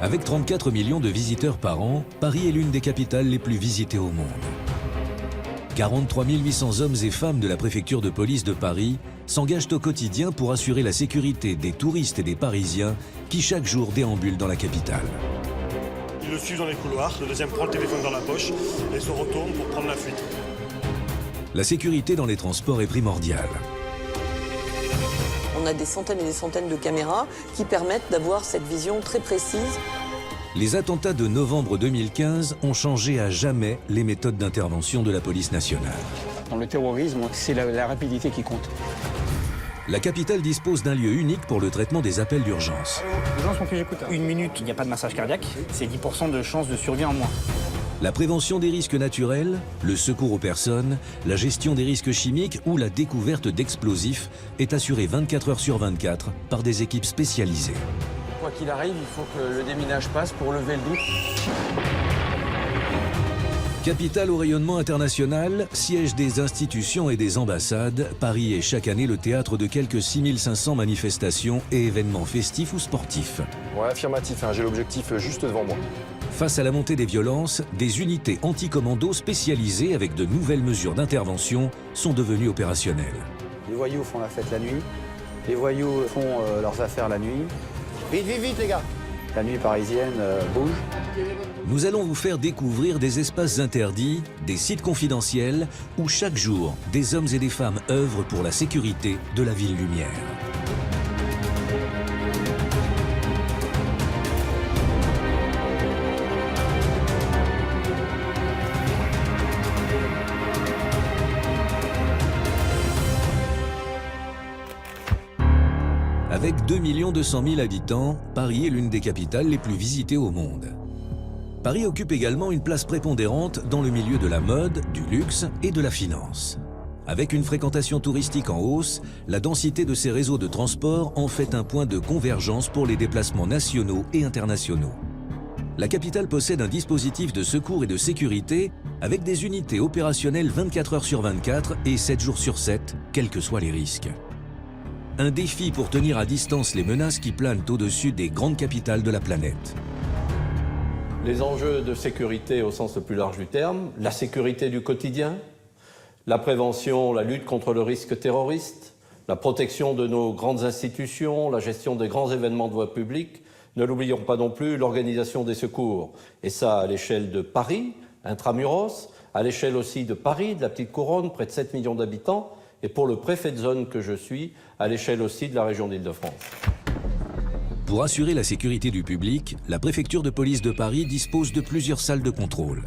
Avec 34 millions de visiteurs par an, Paris est l'une des capitales les plus visitées au monde. 43 800 hommes et femmes de la préfecture de police de Paris s'engagent au quotidien pour assurer la sécurité des touristes et des Parisiens qui chaque jour déambulent dans la capitale. Ils le suivent dans les couloirs, le deuxième prend le téléphone dans la poche et se retourne pour prendre la fuite. La sécurité dans les transports est primordiale. On a des centaines et des centaines de caméras qui permettent d'avoir cette vision très précise. Les attentats de novembre 2015 ont changé à jamais les méthodes d'intervention de la police nationale. Dans le terrorisme, c'est la rapidité qui compte. La capitale dispose d'un lieu unique pour le traitement des appels d'urgence. Urgence, pompier, j'écoute. Une minute, il n'y a pas de massage cardiaque, c'est 10% de chance de survie en moins. La prévention des risques naturels, le secours aux personnes, la gestion des risques chimiques ou la découverte d'explosifs est assurée 24 heures sur 24 par des équipes spécialisées. Quoi qu'il arrive, il faut que le déminage passe pour lever le doute. Capitale au rayonnement international, siège des institutions et des ambassades, Paris est chaque année le théâtre de quelques 6500 manifestations et événements festifs ou sportifs. Ouais, affirmatif, hein, j'ai l'objectif juste devant moi. Face à la montée des violences, des unités anti-commando spécialisées avec de nouvelles mesures d'intervention sont devenues opérationnelles. Les voyous font la fête la nuit, les voyous font leurs affaires la nuit. Vite, vite, vite les gars! La nuit parisienne bouge. Nous allons vous faire découvrir des espaces interdits, des sites confidentiels où chaque jour, des hommes et des femmes œuvrent pour la sécurité de la ville lumière. Avec 2 200 000 habitants, Paris est l'une des capitales les plus visitées au monde. Paris occupe également une place prépondérante dans le milieu de la mode, du luxe et de la finance. Avec une fréquentation touristique en hausse, la densité de ces réseaux de transport en fait un point de convergence pour les déplacements nationaux et internationaux. La capitale possède un dispositif de secours et de sécurité avec des unités opérationnelles 24 heures sur 24 et 7 jours sur 7, quels que soient les risques. Un défi pour tenir à distance les menaces qui planent au-dessus des grandes capitales de la planète. Les enjeux de sécurité au sens le plus large du terme, la sécurité du quotidien, la prévention, la lutte contre le risque terroriste, la protection de nos grandes institutions, la gestion des grands événements de voie publique, ne l'oublions pas non plus, l'organisation des secours. Et ça à l'échelle de Paris, intramuros, à l'échelle aussi de Paris, de la petite couronne, près de 7 millions d'habitants, et pour le préfet de zone que je suis, à l'échelle aussi de la région d'Île-de-France. Pour assurer la sécurité du public, la préfecture de police de Paris dispose de plusieurs salles de contrôle.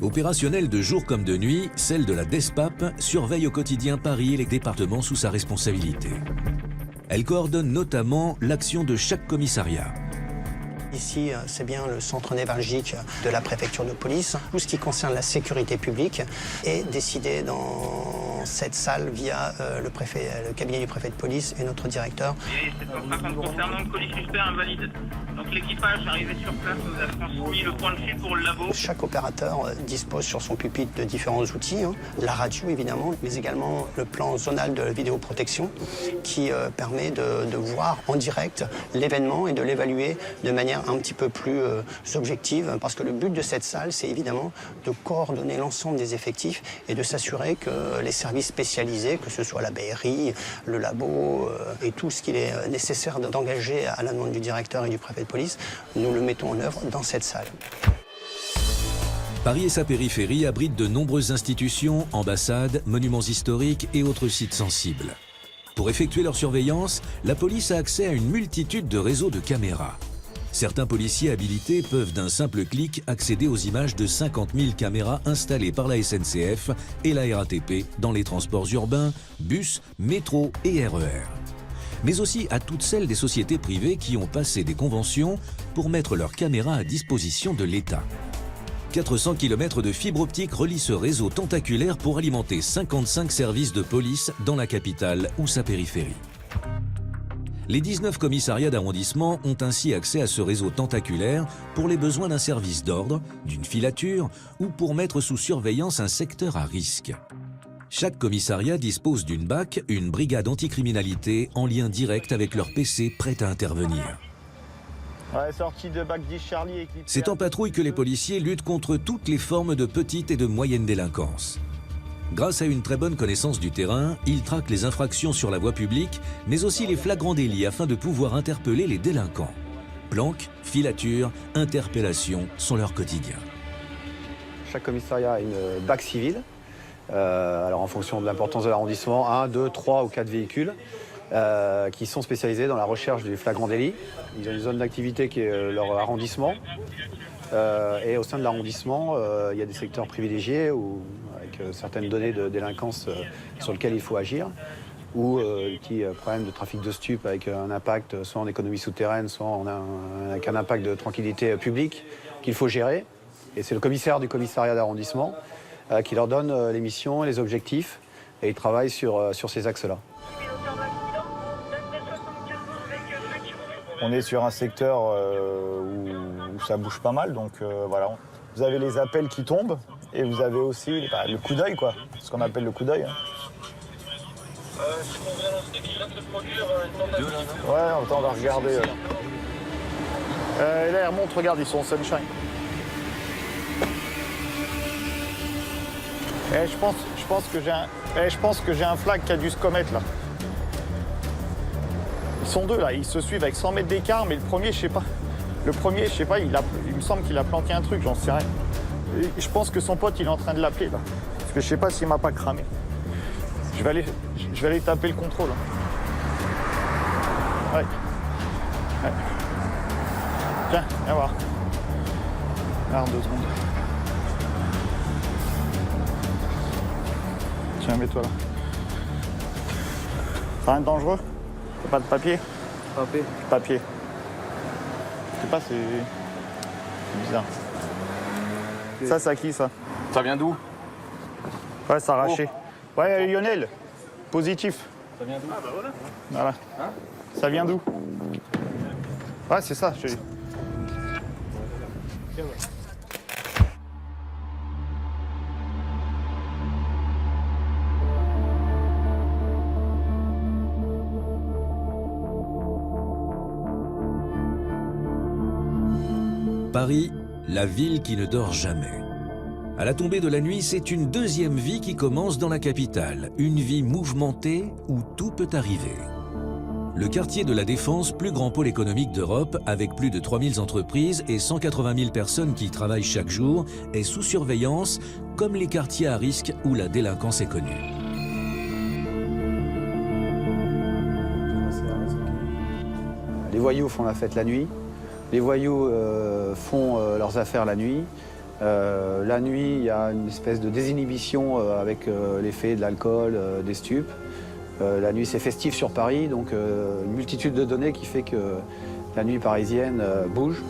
Opérationnelle de jour comme de nuit, celle de la DESPAP surveille au quotidien Paris et les départements sous sa responsabilité. Elle coordonne notamment l'action de chaque commissariat. Ici, c'est bien le centre névralgique de la préfecture de police. Tout ce qui concerne la sécurité publique est décidé dans cette salle via le cabinet du préfet de police et notre directeur. Et cette contrainte concernant le colis suspect invalide. Donc l'équipage arrivé sur place nous a transmis le point de fuite pour le labo. Chaque opérateur dispose sur son pupitre de différents outils, hein, la radio évidemment, mais également le plan zonal de vidéoprotection qui permet de voir en direct l'événement et de l'évaluer de manière un petit peu plus objective, parce que le but de cette salle, c'est évidemment de coordonner l'ensemble des effectifs et de s'assurer que les services spécialisés, que ce soit la BRI, le labo et tout ce qu'il est nécessaire d'engager à la demande du directeur et du préfet de police, nous le mettons en œuvre dans cette salle. Paris et sa périphérie abritent de nombreuses institutions, ambassades, monuments historiques et autres sites sensibles. Pour effectuer leur surveillance, la police a accès à une multitude de réseaux de caméras. Certains policiers habilités peuvent d'un simple clic accéder aux images de 50 000 caméras installées par la SNCF et la RATP dans les transports urbains, bus, métro et RER. Mais aussi à toutes celles des sociétés privées qui ont passé des conventions pour mettre leurs caméras à disposition de l'État. 400 km de fibre optique relient ce réseau tentaculaire pour alimenter 55 services de police dans la capitale ou sa périphérie. Les 19 commissariats d'arrondissement ont ainsi accès à ce réseau tentaculaire pour les besoins d'un service d'ordre, d'une filature ou pour mettre sous surveillance un secteur à risque. Chaque commissariat dispose d'une BAC, une brigade anticriminalité, en lien direct avec leur PC prête à intervenir. Ouais, sortie de BAC 10 Charlie. C'est en patrouille que les policiers luttent contre toutes les formes de petite et de moyenne délinquance. Grâce à une très bonne connaissance du terrain, ils traquent les infractions sur la voie publique, mais aussi les flagrants délits afin de pouvoir interpeller les délinquants. Planques, filatures, interpellations sont leur quotidien. Chaque commissariat a une BAC civile. Alors en fonction de l'importance de l'arrondissement, 1, 2, 3 ou 4 véhicules qui sont spécialisés dans la recherche du flagrant délit. Ils ont une zone d'activité qui est leur arrondissement. Et au sein de l'arrondissement, il y a des secteurs privilégiés avec certaines données de délinquance sur lesquelles il faut agir, ou des petits problèmes de trafic de stupes avec un impact soit en économie souterraine, soit avec un impact de tranquillité publique qu'il faut gérer. Et c'est le commissaire du commissariat d'arrondissement qui leur donne les missions et les objectifs, et ils travaillent sur ces axes-là. On est sur un secteur où ça bouge pas mal, donc voilà. Vous avez les appels qui tombent, et vous avez aussi le coup d'œil, quoi. Ce qu'on appelle le coup d'œil. Ouais, on va regarder. Et là, ils remontent, regarde, ils sont en sunshine. Je pense que j'ai un flag qui a dû se commettre, là. Ils sont deux, là. Ils se suivent avec 100 mètres d'écart, mais le premier, je sais pas. Il me semble qu'il a planqué un truc, j'en sais rien. Et je pense que son pote, il est en train de l'appeler, là. Parce que je sais pas s'il m'a pas cramé. Je vais aller taper le contrôle. Ouais. Tiens, viens voir. Alors, 2 secondes. Tiens, mets-toi là. C'est rien de dangereux? T'as pas de papier? Papier. Je sais pas, c'est bizarre. Ça, c'est à qui, ça? Ça vient d'où? Ouais, c'est arraché. Ouais, Lionel, positif. Ça vient d'où? Ah bah voilà. Voilà. Hein? Ça vient d'où? Ouais, c'est ça, je te dis. Paris, la ville qui ne dort jamais. À la tombée de la nuit, c'est une deuxième vie qui commence dans la capitale, une vie mouvementée où tout peut arriver. Le quartier de la Défense, plus grand pôle économique d'Europe, avec plus de 3000 entreprises et 180 000 personnes qui y travaillent chaque jour, est sous surveillance, comme les quartiers à risque où la délinquance est connue. Les voyous font la fête la nuit. Les voyous font leurs affaires la nuit. La nuit, il y a une espèce de désinhibition avec l'effet de l'alcool, des stupes. La nuit, c'est festif sur Paris, donc une multitude de données qui fait que la nuit parisienne bouge.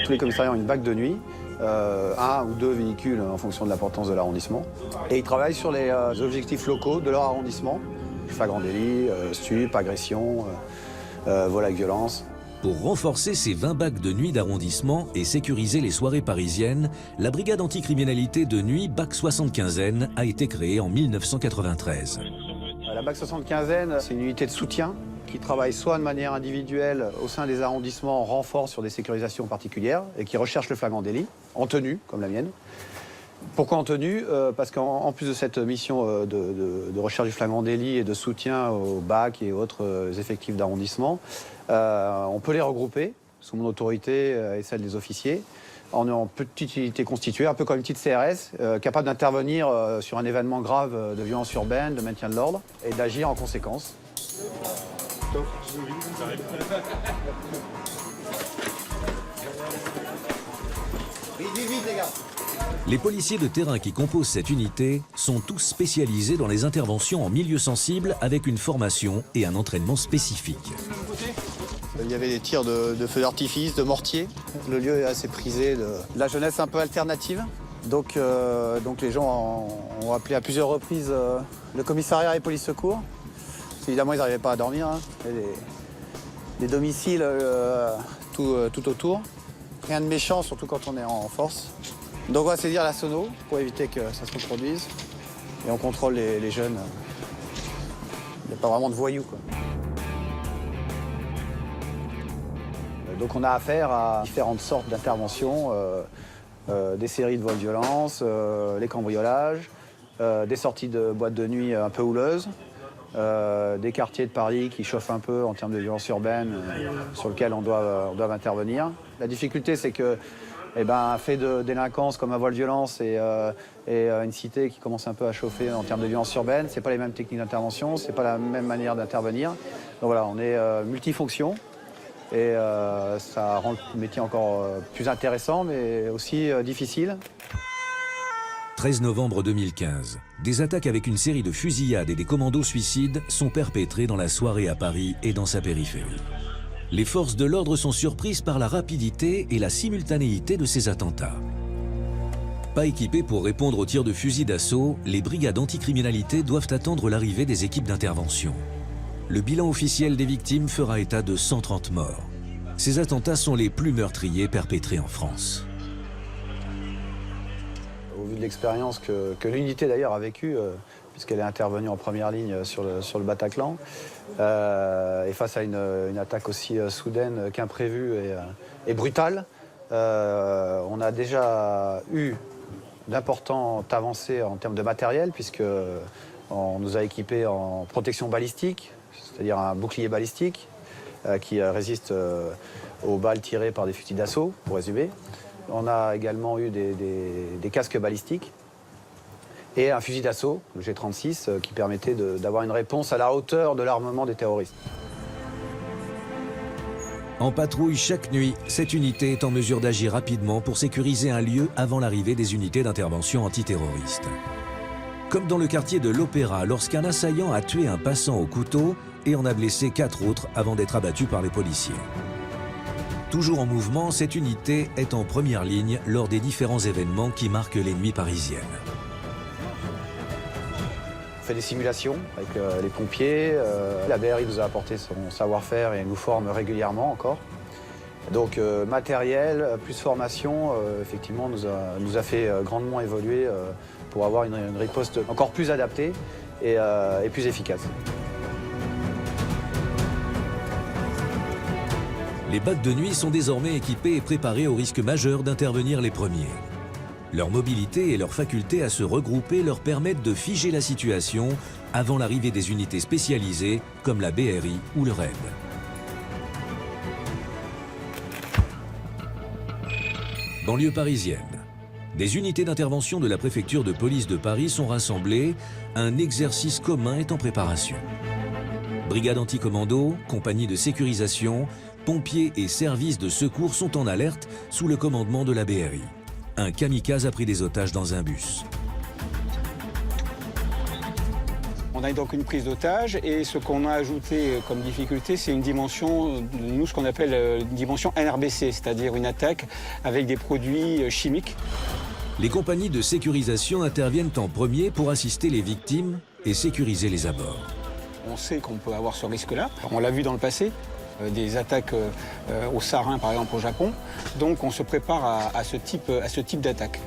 Tous les commissariats ont une BAC de nuit, 1 ou 2 véhicules en fonction de l'importance de l'arrondissement. Et ils travaillent sur les objectifs locaux de leur arrondissement. Flagrant délit, stupes, agression, vol avec violence. Pour renforcer ces 20 BAC de nuit d'arrondissement et sécuriser les soirées parisiennes, la brigade anticriminalité de nuit BAC 75N a été créée en 1993. La BAC 75N, c'est une unité de soutien qui travaille soit de manière individuelle au sein des arrondissements en renfort sur des sécurisations particulières et qui recherche le flagrant délit, en tenue, comme la mienne. Pourquoi en tenue? Parce qu'en plus de cette mission de recherche du flagrant délit et de soutien aux BAC et autres effectifs d'arrondissement, on peut les regrouper sous mon autorité et celle des officiers en petite unité constituée, un peu comme une petite CRS, capable d'intervenir sur un événement grave de violence urbaine, de maintien de l'ordre et d'agir en conséquence. Vite, les gars. Les policiers de terrain qui composent cette unité sont tous spécialisés dans les interventions en milieu sensible avec une formation et un entraînement spécifique. Il y avait des tirs de feux d'artifice, de mortier. Le lieu est assez prisé de la jeunesse un peu alternative. Donc les gens ont appelé à plusieurs reprises le commissariat et police secours. Évidemment, ils n'arrivaient pas à dormir. Hein. Les domiciles tout autour. Rien de méchant, surtout quand on est en force. Donc on va saisir la sono pour éviter que ça se reproduise. Et on contrôle les jeunes. Il n'y a pas vraiment de voyous, quoi. Donc on a affaire à différentes sortes d'interventions, des séries de vols de violence, les cambriolages, des sorties de boîtes de nuit un peu houleuses, des quartiers de Paris qui chauffent un peu en termes de violence urbaine sur lesquels on doit intervenir. La difficulté, c'est que un fait de délinquance comme un vol de violence et une cité qui commence un peu à chauffer en termes de violence urbaine, c'est pas les mêmes techniques d'intervention, c'est pas la même manière d'intervenir. Donc voilà, on est multifonction et ça rend le métier encore plus intéressant mais aussi difficile. 13 novembre 2015, des attaques avec une série de fusillades et des commandos suicides sont perpétrées dans la soirée à Paris et dans sa périphérie. Les forces de l'ordre sont surprises par la rapidité et la simultanéité de ces attentats. Pas équipées pour répondre aux tirs de fusil d'assaut, les brigades anticriminalité doivent attendre l'arrivée des équipes d'intervention. Le bilan officiel des victimes fera état de 130 morts. Ces attentats sont les plus meurtriers perpétrés en France. Au vu de l'expérience que l'unité d'ailleurs a vécue, puisqu'elle est intervenue en première ligne sur le Bataclan, et face à une attaque aussi soudaine qu'imprévue et brutale, on a déjà eu d'importantes avancées en termes de matériel, puisqu'on nous a équipés en protection balistique, c'est-à-dire un bouclier balistique qui résiste aux balles tirées par des fusils d'assaut, pour résumer. On a également eu des casques balistiques et un fusil d'assaut, le G36, qui permettait d'avoir une réponse à la hauteur de l'armement des terroristes. En patrouille chaque nuit, cette unité est en mesure d'agir rapidement pour sécuriser un lieu avant l'arrivée des unités d'intervention antiterroriste. Comme dans le quartier de l'Opéra, lorsqu'un assaillant a tué un passant au couteau et en a blessé 4 autres avant d'être abattu par les policiers. Toujours en mouvement, cette unité est en première ligne lors des différents événements qui marquent les nuits parisiennes. On fait des simulations avec les pompiers. La BRI nous a apporté son savoir-faire et elle nous forme régulièrement encore. Donc matériel plus formation, effectivement, nous a fait grandement évoluer pour avoir une riposte encore plus adaptée et plus efficace. Les BAC de nuit sont désormais équipés et préparés au risque majeur d'intervenir les premiers. Leur mobilité et leur faculté à se regrouper leur permettent de figer la situation avant l'arrivée des unités spécialisées comme la BRI ou le RAID. Banlieue parisienne. Des unités d'intervention de la préfecture de police de Paris sont rassemblées. Un exercice commun est en préparation. Brigade anticommando, compagnie de sécurisation, pompiers et services de secours sont en alerte sous le commandement de la BRI. Un kamikaze a pris des otages dans un bus. On a donc une prise d'otage et ce qu'on a ajouté comme difficulté, c'est une dimension, nous ce qu'on appelle une dimension NRBC, c'est-à-dire une attaque avec des produits chimiques. Les compagnies de sécurisation interviennent en premier pour assister les victimes et sécuriser les abords. On sait qu'on peut avoir ce risque-là, on l'a vu dans le passé. Des attaques au sarin, par exemple, au Japon. Donc on se prépare à ce type d'attaque.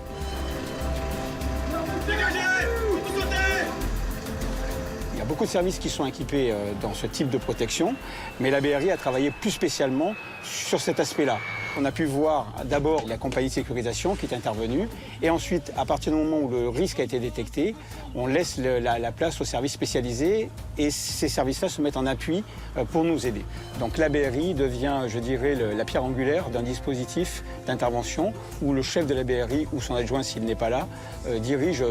Il y a beaucoup de services qui sont équipés dans ce type de protection, mais la BRI a travaillé plus spécialement sur cet aspect-là. On a pu voir d'abord la compagnie de sécurisation qui est intervenue, et ensuite, à partir du moment où le risque a été détecté, on laisse la place aux services spécialisés, et ces services-là se mettent en appui pour nous aider. Donc la BRI devient, je dirais, la pierre angulaire d'un dispositif d'intervention où le chef de la BRI ou son adjoint, s'il n'est pas là, dirige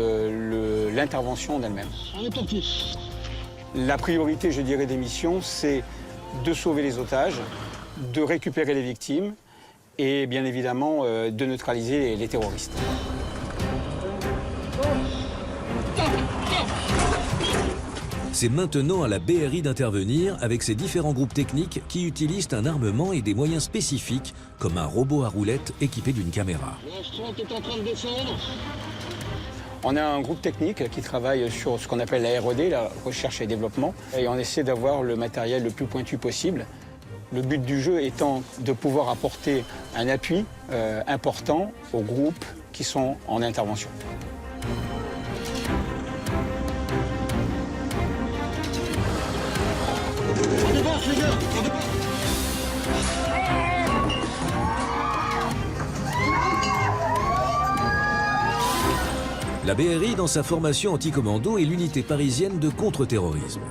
l'intervention d'elle-même. On est parti. La priorité, je dirais, des missions, c'est de sauver les otages, de récupérer les victimes, et bien évidemment de neutraliser les terroristes. C'est maintenant à la BRI d'intervenir avec ses différents groupes techniques qui utilisent un armement et des moyens spécifiques comme un robot à roulettes équipé d'une caméra. On a un groupe technique qui travaille sur ce qu'on appelle la R&D, la recherche et développement, et on essaie d'avoir le matériel le plus pointu possible. Le but du jeu étant de pouvoir apporter un appui important aux groupes qui sont en intervention. La BRI, dans sa formation anti-commando, est l'unité parisienne de contre-terrorisme.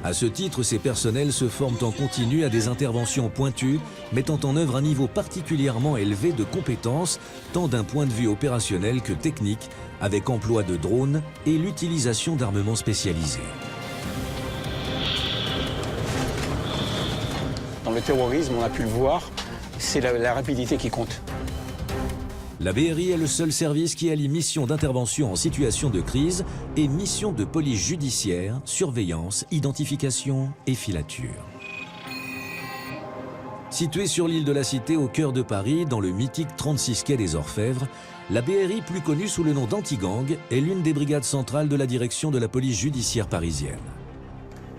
À ce titre, ses personnels se forment en continu à des interventions pointues, mettant en œuvre un niveau particulièrement élevé de compétences, tant d'un point de vue opérationnel que technique, avec emploi de drones et l'utilisation d'armements spécialisés. Dans le terrorisme, on a pu le voir, c'est la rapidité qui compte. La BRI est le seul service qui allie mission d'intervention en situation de crise et mission de police judiciaire, surveillance, identification et filature. Située sur l'île de la Cité au cœur de Paris, dans le mythique 36 quai des Orfèvres, la BRI, plus connue sous le nom d'Antigang, est l'une des brigades centrales de la direction de la police judiciaire parisienne.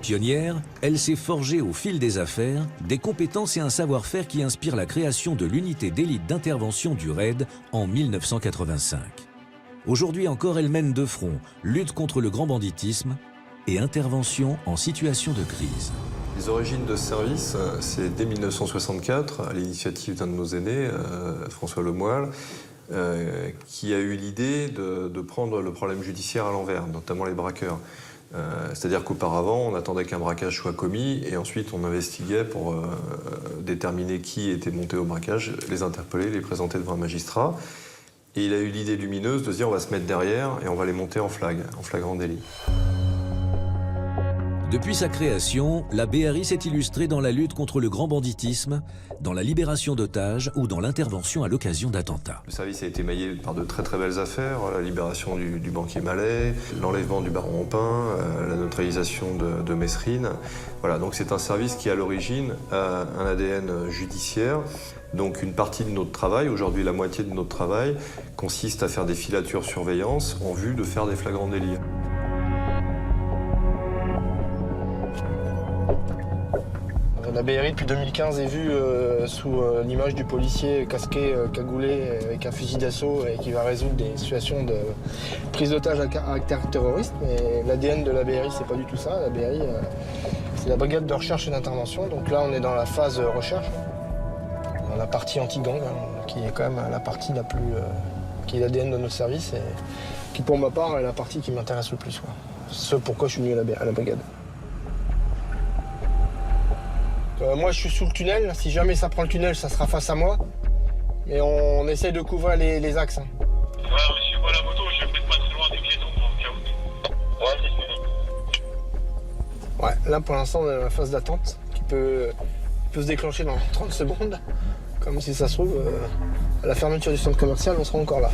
Pionnière, elle s'est forgée au fil des affaires des compétences et un savoir-faire qui inspirent la création de l'unité d'élite d'intervention du RAID en 1985. Aujourd'hui encore, elle mène de front lutte contre le grand banditisme et intervention en situation de crise. Les origines de ce service, c'est dès 1964, à l'initiative d'un de nos aînés, François Lemoyle, qui a eu l'idée de prendre le problème judiciaire à l'envers, notamment les braqueurs. C'est-à-dire qu'auparavant, on attendait qu'un braquage soit commis et ensuite on investiguait pour déterminer qui était monté au braquage, les interpeller, les présenter devant un magistrat. Et il a eu l'idée lumineuse de se dire on va se mettre derrière et on va les monter en flagrant délit. Depuis sa création, la BRI s'est illustrée dans la lutte contre le grand banditisme, dans la libération d'otages ou dans l'intervention à l'occasion d'attentats. Le service a été maillé par de très très belles affaires, la libération du banquier Mallet, l'enlèvement du baron Ampin, la neutralisation de Messrine. Voilà, donc c'est un service qui à l'origine a un ADN judiciaire. Donc une partie de notre travail, aujourd'hui la moitié de notre travail, consiste à faire des filatures surveillance en vue de faire des flagrants délits. La BRI depuis 2015 est vue sous l'image du policier casqué, cagoulé, avec un fusil d'assaut et qui va résoudre des situations de prise d'otage à caractère terroriste. Mais l'ADN de la BRI, c'est pas du tout ça. La BRI, c'est la brigade de recherche et d'intervention. Donc là, on est dans la phase recherche, dans la partie anti-gang, qui est quand même la partie la plus, qui est l'ADN de notre service et qui, pour ma part, est la partie qui m'intéresse le plus. Ce pourquoi je suis venu à la brigade. Moi, je suis sous le tunnel. Si jamais ça prend le tunnel, ça sera face à moi. Et on essaie de couvrir les axes. Ouais, monsieur, moi la moto, je vais peut-être pas très loin des piétons pour le cas où. Ouais, c'est suivi. Ouais, là pour l'instant, on est dans la phase d'attente qui peut se déclencher dans 30 secondes. Comme si ça se trouve, à la fermeture du centre commercial, on sera encore là.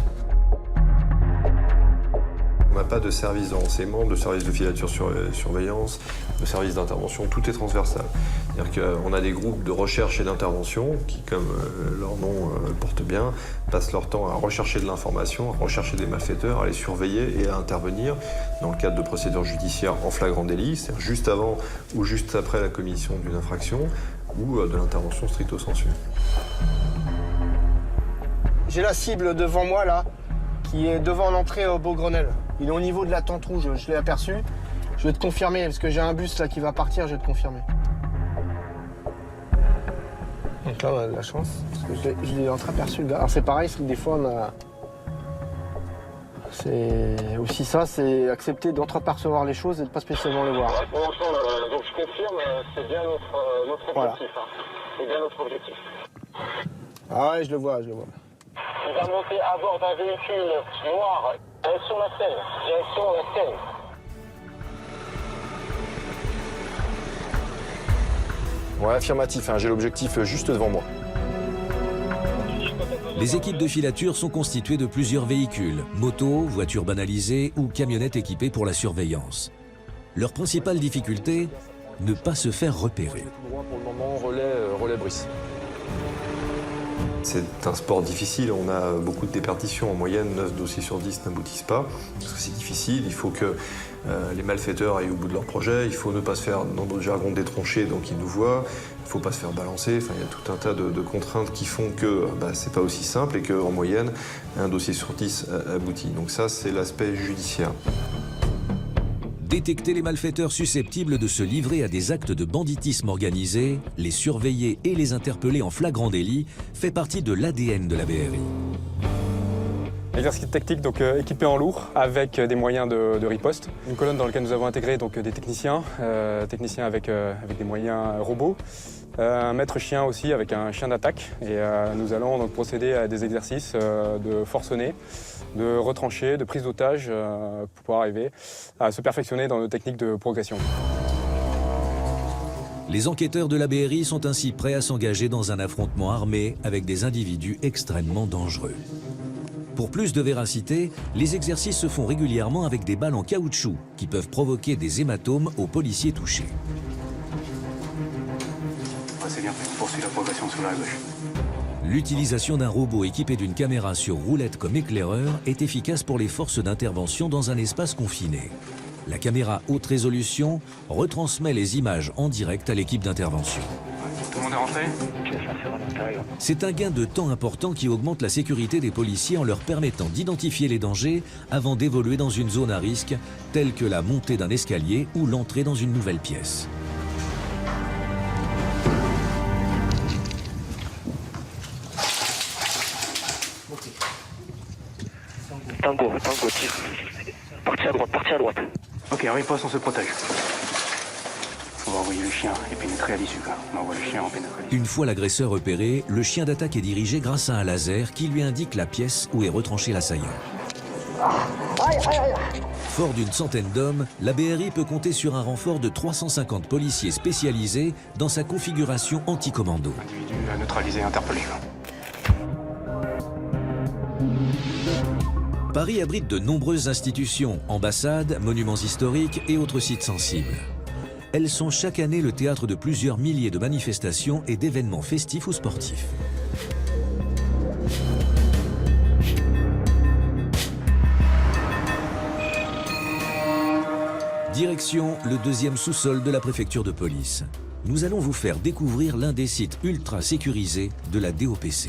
On n'a pas de service de renseignement, de service de filature surveillance, de service d'intervention, tout est transversal. C'est-à-dire qu'on a des groupes de recherche et d'intervention qui, comme leur nom le porte bien, passent leur temps à rechercher de l'information, à rechercher des malfaiteurs, à les surveiller et à intervenir dans le cadre de procédures judiciaires en flagrant délit, c'est-à-dire juste avant ou juste après la commission d'une infraction ou de l'intervention stricto sensu. J'ai la cible devant moi là, qui est devant l'entrée au Beaugrenelle. Il est au niveau de la tente rouge, je l'ai aperçu. Je vais te confirmer, parce que j'ai un bus là qui va partir, je vais te confirmer. Donc là, on a de la chance, parce que je l'ai entreaperçu le gars. Alors c'est pareil, c'est que des fois, on a... C'est aussi ça, c'est accepter d'entreapercevoir les choses et de pas spécialement les voir. Pour l'instant, donc je confirme, c'est bien notre objectif. Voilà. C'est bien notre objectif. Ah ouais, je le vois. Il va monter à bord d'un véhicule noir, direction la Seine. Direction la Seine. Ouais, affirmatif, j'ai l'objectif juste devant moi. Les équipes de filature sont constituées de plusieurs véhicules, motos, voitures banalisées ou camionnettes équipées pour la surveillance. Leur principale difficulté, ne pas se faire repérer. Pour le moment, relais Brice. C'est un sport difficile, on a beaucoup de déperditions. En moyenne, 9 dossiers sur 10 n'aboutissent pas, parce que c'est difficile. Il faut que les malfaiteurs aillent au bout de leur projet. Il faut ne pas se faire, dans notre jargon, détroncher, donc ils nous voient. Il ne faut pas se faire balancer. Enfin, il y a tout un tas de contraintes qui font que c'est pas aussi simple et qu'en moyenne, un dossier sur 10 aboutit. Donc ça, c'est l'aspect judiciaire. Détecter les malfaiteurs susceptibles de se livrer à des actes de banditisme organisé, les surveiller et les interpeller en flagrant délit fait partie de l'ADN de la BRI. Exercice tactique donc équipé en lourd avec des moyens de riposte. Une colonne dans laquelle nous avons intégré donc des techniciens avec des moyens robots. Un maître chien aussi avec un chien d'attaque. Et nous allons donc procéder à des exercices de forcené, de retranché, de prise d'otage pour pouvoir arriver à se perfectionner dans nos techniques de progression. Les enquêteurs de la BRI sont ainsi prêts à s'engager dans un affrontement armé avec des individus extrêmement dangereux. Pour plus de véracité, les exercices se font régulièrement avec des balles en caoutchouc qui peuvent provoquer des hématomes aux policiers touchés. C'est bien fait, on poursuit la progression sur la gauche. L'utilisation d'un robot équipé d'une caméra sur roulette comme éclaireur est efficace pour les forces d'intervention dans un espace confiné. La caméra haute résolution retransmet les images en direct à l'équipe d'intervention. Tout le monde est rentré? C'est un gain de temps important qui augmente la sécurité des policiers en leur permettant d'identifier les dangers avant d'évoluer dans une zone à risque, telle que la montée d'un escalier ou l'entrée dans une nouvelle pièce. Tango, tire. Parti à droite. Ok, en riposte, on se protège. On va envoyer le chien et pénétrer à l'issue. On envoie le chien en pénétrer. Une fois l'agresseur repéré, le chien d'attaque est dirigé grâce à un laser qui lui indique la pièce où est retranché l'assaillant. Fort d'une centaine d'hommes, la BRI peut compter sur un renfort de 350 policiers spécialisés dans sa configuration anti-commando. Individu à neutraliser, interpellé. Paris abrite de nombreuses institutions, ambassades, monuments historiques et autres sites sensibles. Elles sont chaque année le théâtre de plusieurs milliers de manifestations et d'événements festifs ou sportifs. Direction le deuxième sous-sol de la préfecture de police. Nous allons vous faire découvrir l'un des sites ultra sécurisés de la DOPC.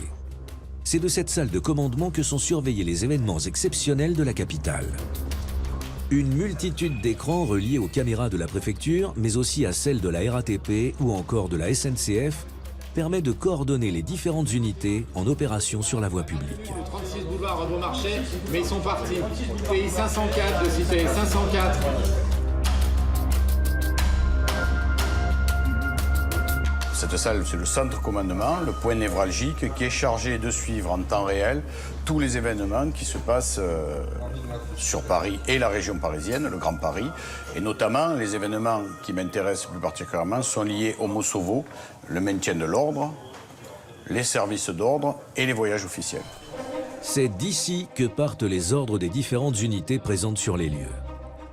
C'est de cette salle de commandement que sont surveillés les événements exceptionnels de la capitale. Une multitude d'écrans reliés aux caméras de la préfecture, mais aussi à celles de la RATP ou encore de la SNCF, permet de coordonner les différentes unités en opération sur la voie publique. 36 boulevard Beaumarchais, mais ils sont partis. Pays 504 de cité, 504. Cette salle, c'est le centre commandement, le point névralgique qui est chargé de suivre en temps réel tous les événements qui se passent sur Paris et la région parisienne, le Grand Paris. Et notamment, les événements qui m'intéressent plus particulièrement sont liés au Mosovo, le maintien de l'ordre, les services d'ordre et les voyages officiels. C'est d'ici que partent les ordres des différentes unités présentes sur les lieux.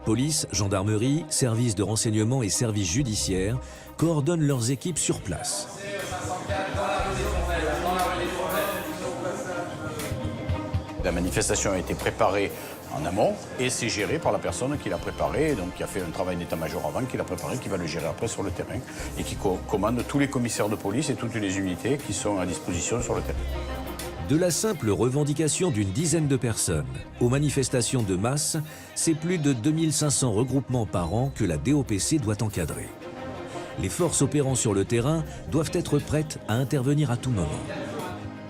Police, gendarmerie, services de renseignement et services judiciaires coordonnent leurs équipes sur place. La manifestation a été préparée en amont et c'est géré par la personne qui l'a préparée, donc qui a fait un travail d'état-major avant, qui l'a préparé, qui va le gérer après sur le terrain et qui commande tous les commissaires de police et toutes les unités qui sont à disposition sur le terrain. De la simple revendication d'une dizaine de personnes aux manifestations de masse, c'est plus de 2500 regroupements par an que la DOPC doit encadrer. Les forces opérant sur le terrain doivent être prêtes à intervenir à tout moment.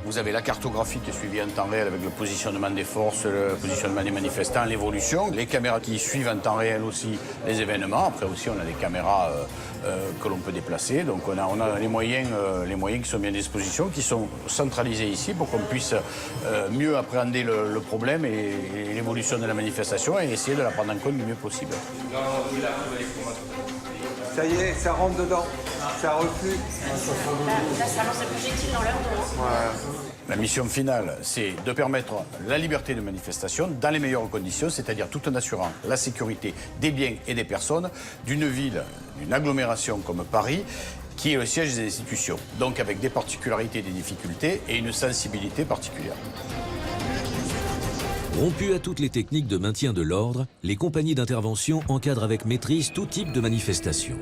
Vous avez la cartographie qui est suivie en temps réel avec le positionnement des forces, le positionnement des manifestants, l'évolution. Les caméras qui suivent en temps réel aussi les événements. Après aussi, on a des caméras que l'on peut déplacer. Donc on a les moyens qui sont mis à disposition, qui sont centralisés ici pour qu'on puisse mieux appréhender le problème et l'évolution de la manifestation et essayer de la prendre en compte du mieux possible. Ça y est, ça rentre dedans, ça reflue. Là, ça lance un projectile dans leur dos. La mission finale, c'est de permettre la liberté de manifestation dans les meilleures conditions, c'est-à-dire tout en assurant la sécurité des biens et des personnes d'une ville, d'une agglomération comme Paris, qui est le siège des institutions. Donc avec des particularités et des difficultés et une sensibilité particulière. Rompues à toutes les techniques de maintien de l'ordre, les compagnies d'intervention encadrent avec maîtrise tout type de manifestation.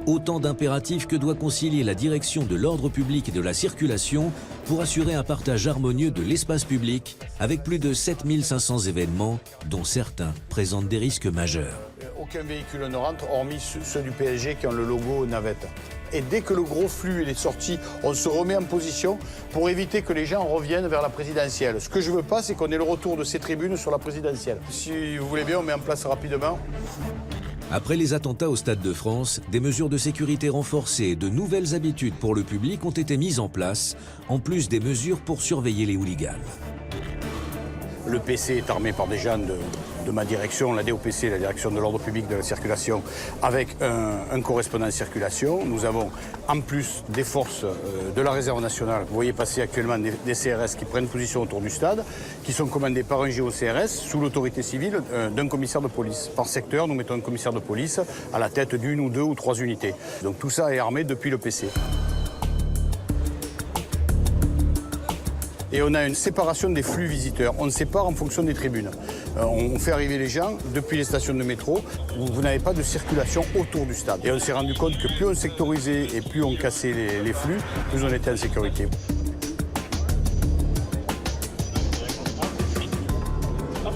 Autant d'impératifs que doit concilier la direction de l'ordre public et de la circulation pour assurer un partage harmonieux de l'espace public avec plus de 7500 événements, dont certains présentent des risques majeurs. Aucun véhicule ne rentre, hormis ceux du PSG qui ont le logo navette. Et dès que le gros flux est sorti, on se remet en position pour éviter que les gens reviennent vers la présidentielle. Ce que je ne veux pas, c'est qu'on ait le retour de ces tribunes sur la présidentielle. Si vous voulez bien, on met en place rapidement. Après les attentats au Stade de France, des mesures de sécurité renforcées et de nouvelles habitudes pour le public ont été mises en place, en plus des mesures pour surveiller les hooligans. Le PC est armé par des gens de ma direction, la DOPC, la direction de l'ordre public de la circulation, avec un correspondant circulation. Nous avons en plus des forces de la réserve nationale. Vous voyez passer actuellement des CRS qui prennent position autour du stade, qui sont commandés par un GOCRS sous l'autorité civile d'un commissaire de police. Par secteur, nous mettons un commissaire de police à la tête d'une ou deux ou trois unités. Donc tout ça est armé depuis le PC. Et on a une séparation des flux visiteurs. On sépare en fonction des tribunes. On fait arriver les gens depuis les stations de métro où vous n'avez pas de circulation autour du stade. Et on s'est rendu compte que plus on sectorisait et plus on cassait les flux, plus on était en sécurité.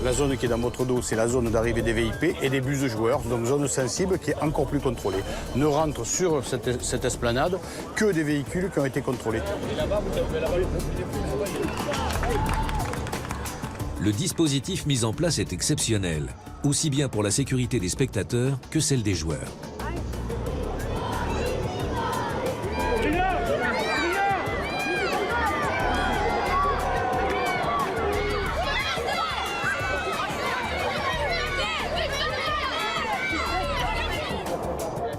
La zone qui est dans votre dos, c'est la zone d'arrivée des VIP et des bus de joueurs, donc zone sensible qui est encore plus contrôlée. Ne rentrent sur cette esplanade que des véhicules qui ont été contrôlés. Le dispositif mis en place est exceptionnel, aussi bien pour la sécurité des spectateurs que celle des joueurs.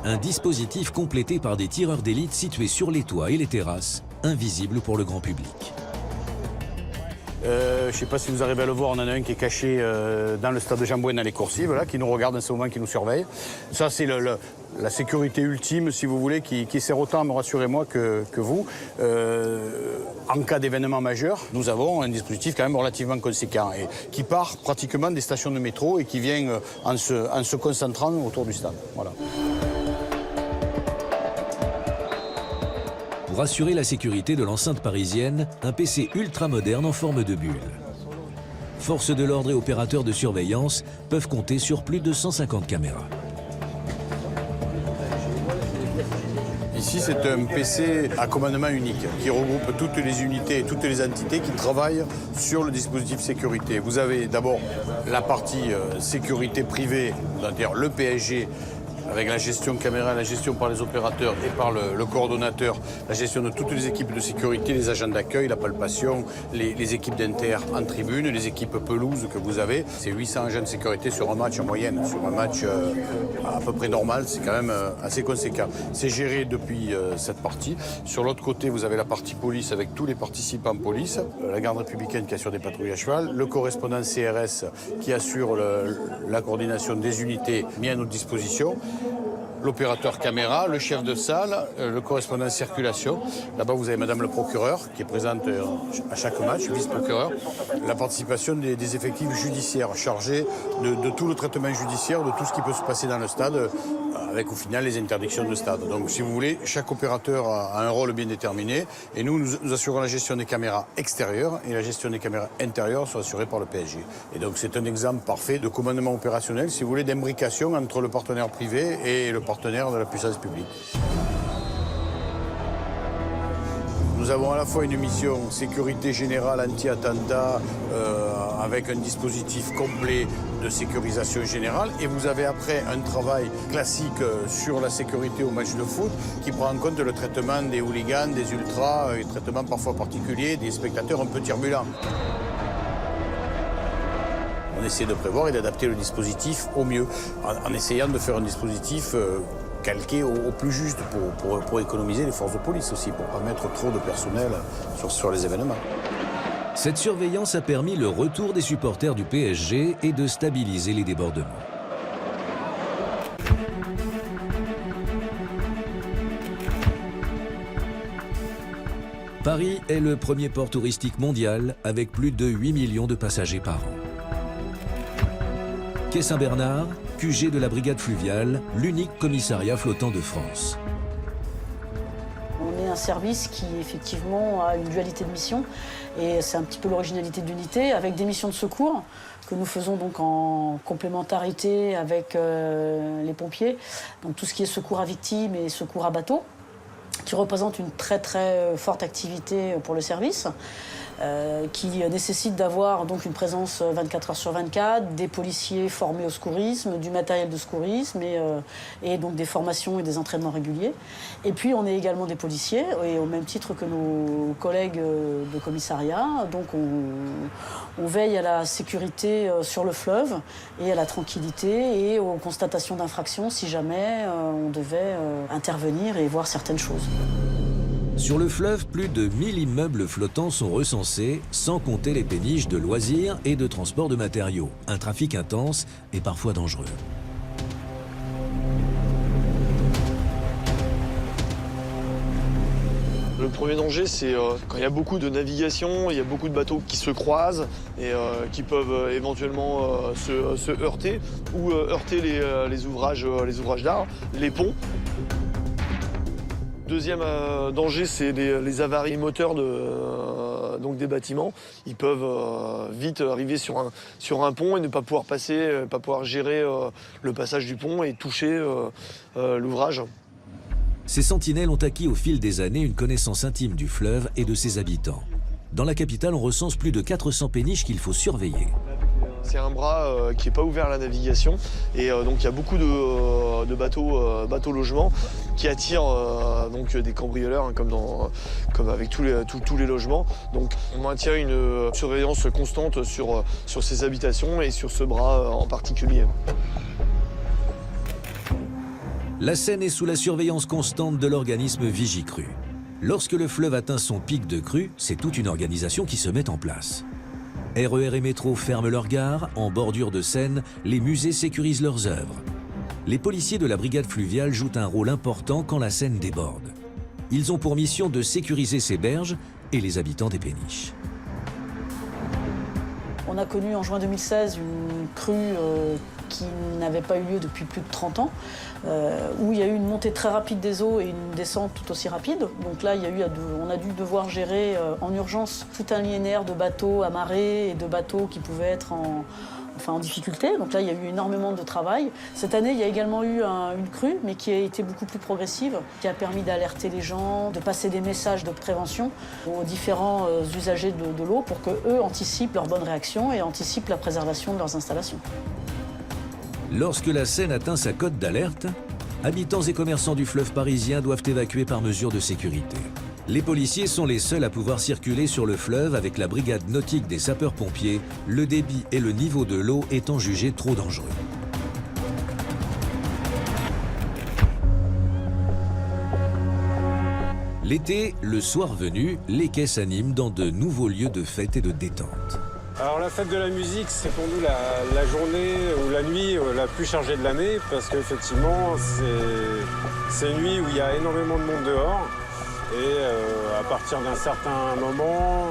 Un dispositif complété par des tireurs d'élite situés sur les toits et les terrasses, invisibles pour le grand public. Je ne sais pas si vous arrivez à le voir, on en a un qui est caché dans le stade de Jean-Bouin à les Coursives, là, qui nous regarde en ce moment, qui nous surveille. Ça, c'est la sécurité ultime, si vous voulez, qui sert autant à me rassurer moi que vous. En cas d'événement majeur, nous avons un dispositif quand même relativement conséquent et qui part pratiquement des stations de métro et qui vient en se concentrant autour du stade. Voilà. Pour assurer la sécurité de l'enceinte parisienne, un PC ultra moderne en forme de bulle. Forces de l'ordre et opérateurs de surveillance peuvent compter sur plus de 150 caméras. Ici, c'est un PC à commandement unique qui regroupe toutes les unités et toutes les entités qui travaillent sur le dispositif sécurité. Vous avez d'abord la partie sécurité privée, c'est-à-dire le PSG, avec la gestion caméra, la gestion par les opérateurs et par le coordonnateur, la gestion de toutes les équipes de sécurité, les agents d'accueil, la palpation, les équipes d'inter en tribune, les équipes pelouse que vous avez. C'est 800 agents de sécurité sur un match en moyenne. Sur un match à peu près normal, c'est quand même assez conséquent. C'est géré depuis cette partie. Sur l'autre côté, vous avez la partie police avec tous les participants police, la garde républicaine qui assure des patrouilles à cheval, le correspondant CRS qui assure la coordination des unités mis à notre disposition, l'opérateur caméra, le chef de salle, le correspondant circulation. Là-bas, vous avez madame le procureur qui est présente à chaque match, vice-procureur. La participation des effectifs judiciaires chargés de tout le traitement judiciaire, de tout ce qui peut se passer dans le stade, avec au final les interdictions de stade. Donc, si vous voulez, chaque opérateur a un rôle bien déterminé et nous assurons la gestion des caméras extérieures et la gestion des caméras intérieures sont assurées par le PSG. Et donc, c'est un exemple parfait de commandement opérationnel, si vous voulez, d'imbrication entre le partenaire privé et le partenaire de la puissance publique. Nous avons à la fois une mission sécurité générale anti-attentat avec un dispositif complet de sécurisation générale et vous avez après un travail classique sur la sécurité au match de foot qui prend en compte le traitement des hooligans, des ultras, et traitement parfois particulier des spectateurs un peu turbulents. On essaie de prévoir et d'adapter le dispositif au mieux en essayant de faire un dispositif calqué au plus juste pour économiser les forces de police aussi, pour ne pas mettre trop de personnel sur les événements. Cette surveillance a permis le retour des supporters du PSG et de stabiliser les débordements. Paris est le premier port touristique mondial avec plus de 8 millions de passagers par an. Quai Saint-Bernard, QG de la brigade fluviale, l'unique commissariat flottant de France. On est un service qui effectivement a une dualité de mission et c'est un petit peu l'originalité de l'unité avec des missions de secours que nous faisons donc en complémentarité avec les pompiers. Donc tout ce qui est secours à victimes et secours à bateau, qui représente une très forte activité pour le service, qui nécessite d'avoir donc une présence 24 heures sur 24, des policiers formés au secourisme, du matériel de secourisme et donc des formations et des entraînements réguliers. Et puis on est également des policiers, et au même titre que nos collègues de commissariat, donc on veille à la sécurité sur le fleuve et à la tranquillité et aux constatations d'infractions si jamais on devait intervenir et voir certaines choses. Sur le fleuve, plus de 1000 immeubles flottants sont recensés, sans compter les péniches de loisirs et de transport de matériaux. Un trafic intense et parfois dangereux. Le premier danger, c'est quand il y a beaucoup de navigation, il y a beaucoup de bateaux qui se croisent et qui peuvent éventuellement se heurter ou heurter les ouvrages d'art, les ponts. Deuxième danger, c'est les avaries moteurs donc des bâtiments. Ils peuvent vite arriver sur un pont et ne pas pouvoir passer, pas pouvoir gérer le passage du pont et toucher l'ouvrage. Ces sentinelles ont acquis au fil des années une connaissance intime du fleuve et de ses habitants. Dans la capitale, on recense plus de 400 péniches qu'il faut surveiller. C'est un bras qui n'est pas ouvert à la navigation et donc il y a beaucoup de bateaux logements qui attirent donc des cambrioleurs hein, comme avec tous les logements. Donc on maintient une surveillance constante sur ces habitations et sur ce bras en particulier. La Seine est sous la surveillance constante de l'organisme Vigicru. Lorsque le fleuve atteint son pic de crue, c'est toute une organisation qui se met en place. RER et métro ferment leurs gares, en bordure de Seine, les musées sécurisent leurs œuvres. Les policiers de la brigade fluviale jouent un rôle important quand la Seine déborde. Ils ont pour mission de sécuriser ces berges et les habitants des péniches. On a connu en juin 2016 une crue qui n'avait pas eu lieu depuis plus de 30 ans, où il y a eu une montée très rapide des eaux et une descente tout aussi rapide. Donc là, on a dû devoir gérer en urgence tout un linéaire de bateaux amarrés et de bateaux qui pouvaient être en difficulté. Donc là, il y a eu énormément de travail. Cette année, il y a également eu une crue, mais qui a été beaucoup plus progressive, qui a permis d'alerter les gens, de passer des messages de prévention aux différents usagers de l'eau pour qu'eux anticipent leur bonne réaction et anticipent la préservation de leurs installations. Lorsque la Seine atteint sa cote d'alerte, habitants et commerçants du fleuve parisien doivent évacuer par mesure de sécurité. Les policiers sont les seuls à pouvoir circuler sur le fleuve avec la brigade nautique des sapeurs-pompiers, le débit et le niveau de l'eau étant jugés trop dangereux. L'été, le soir venu, les quais s'animent dans de nouveaux lieux de fête et de détente. Alors la fête de la musique, c'est pour nous la journée ou la nuit la plus chargée de l'année parce qu'effectivement, c'est une nuit où il y a énormément de monde dehors et à partir d'un certain moment,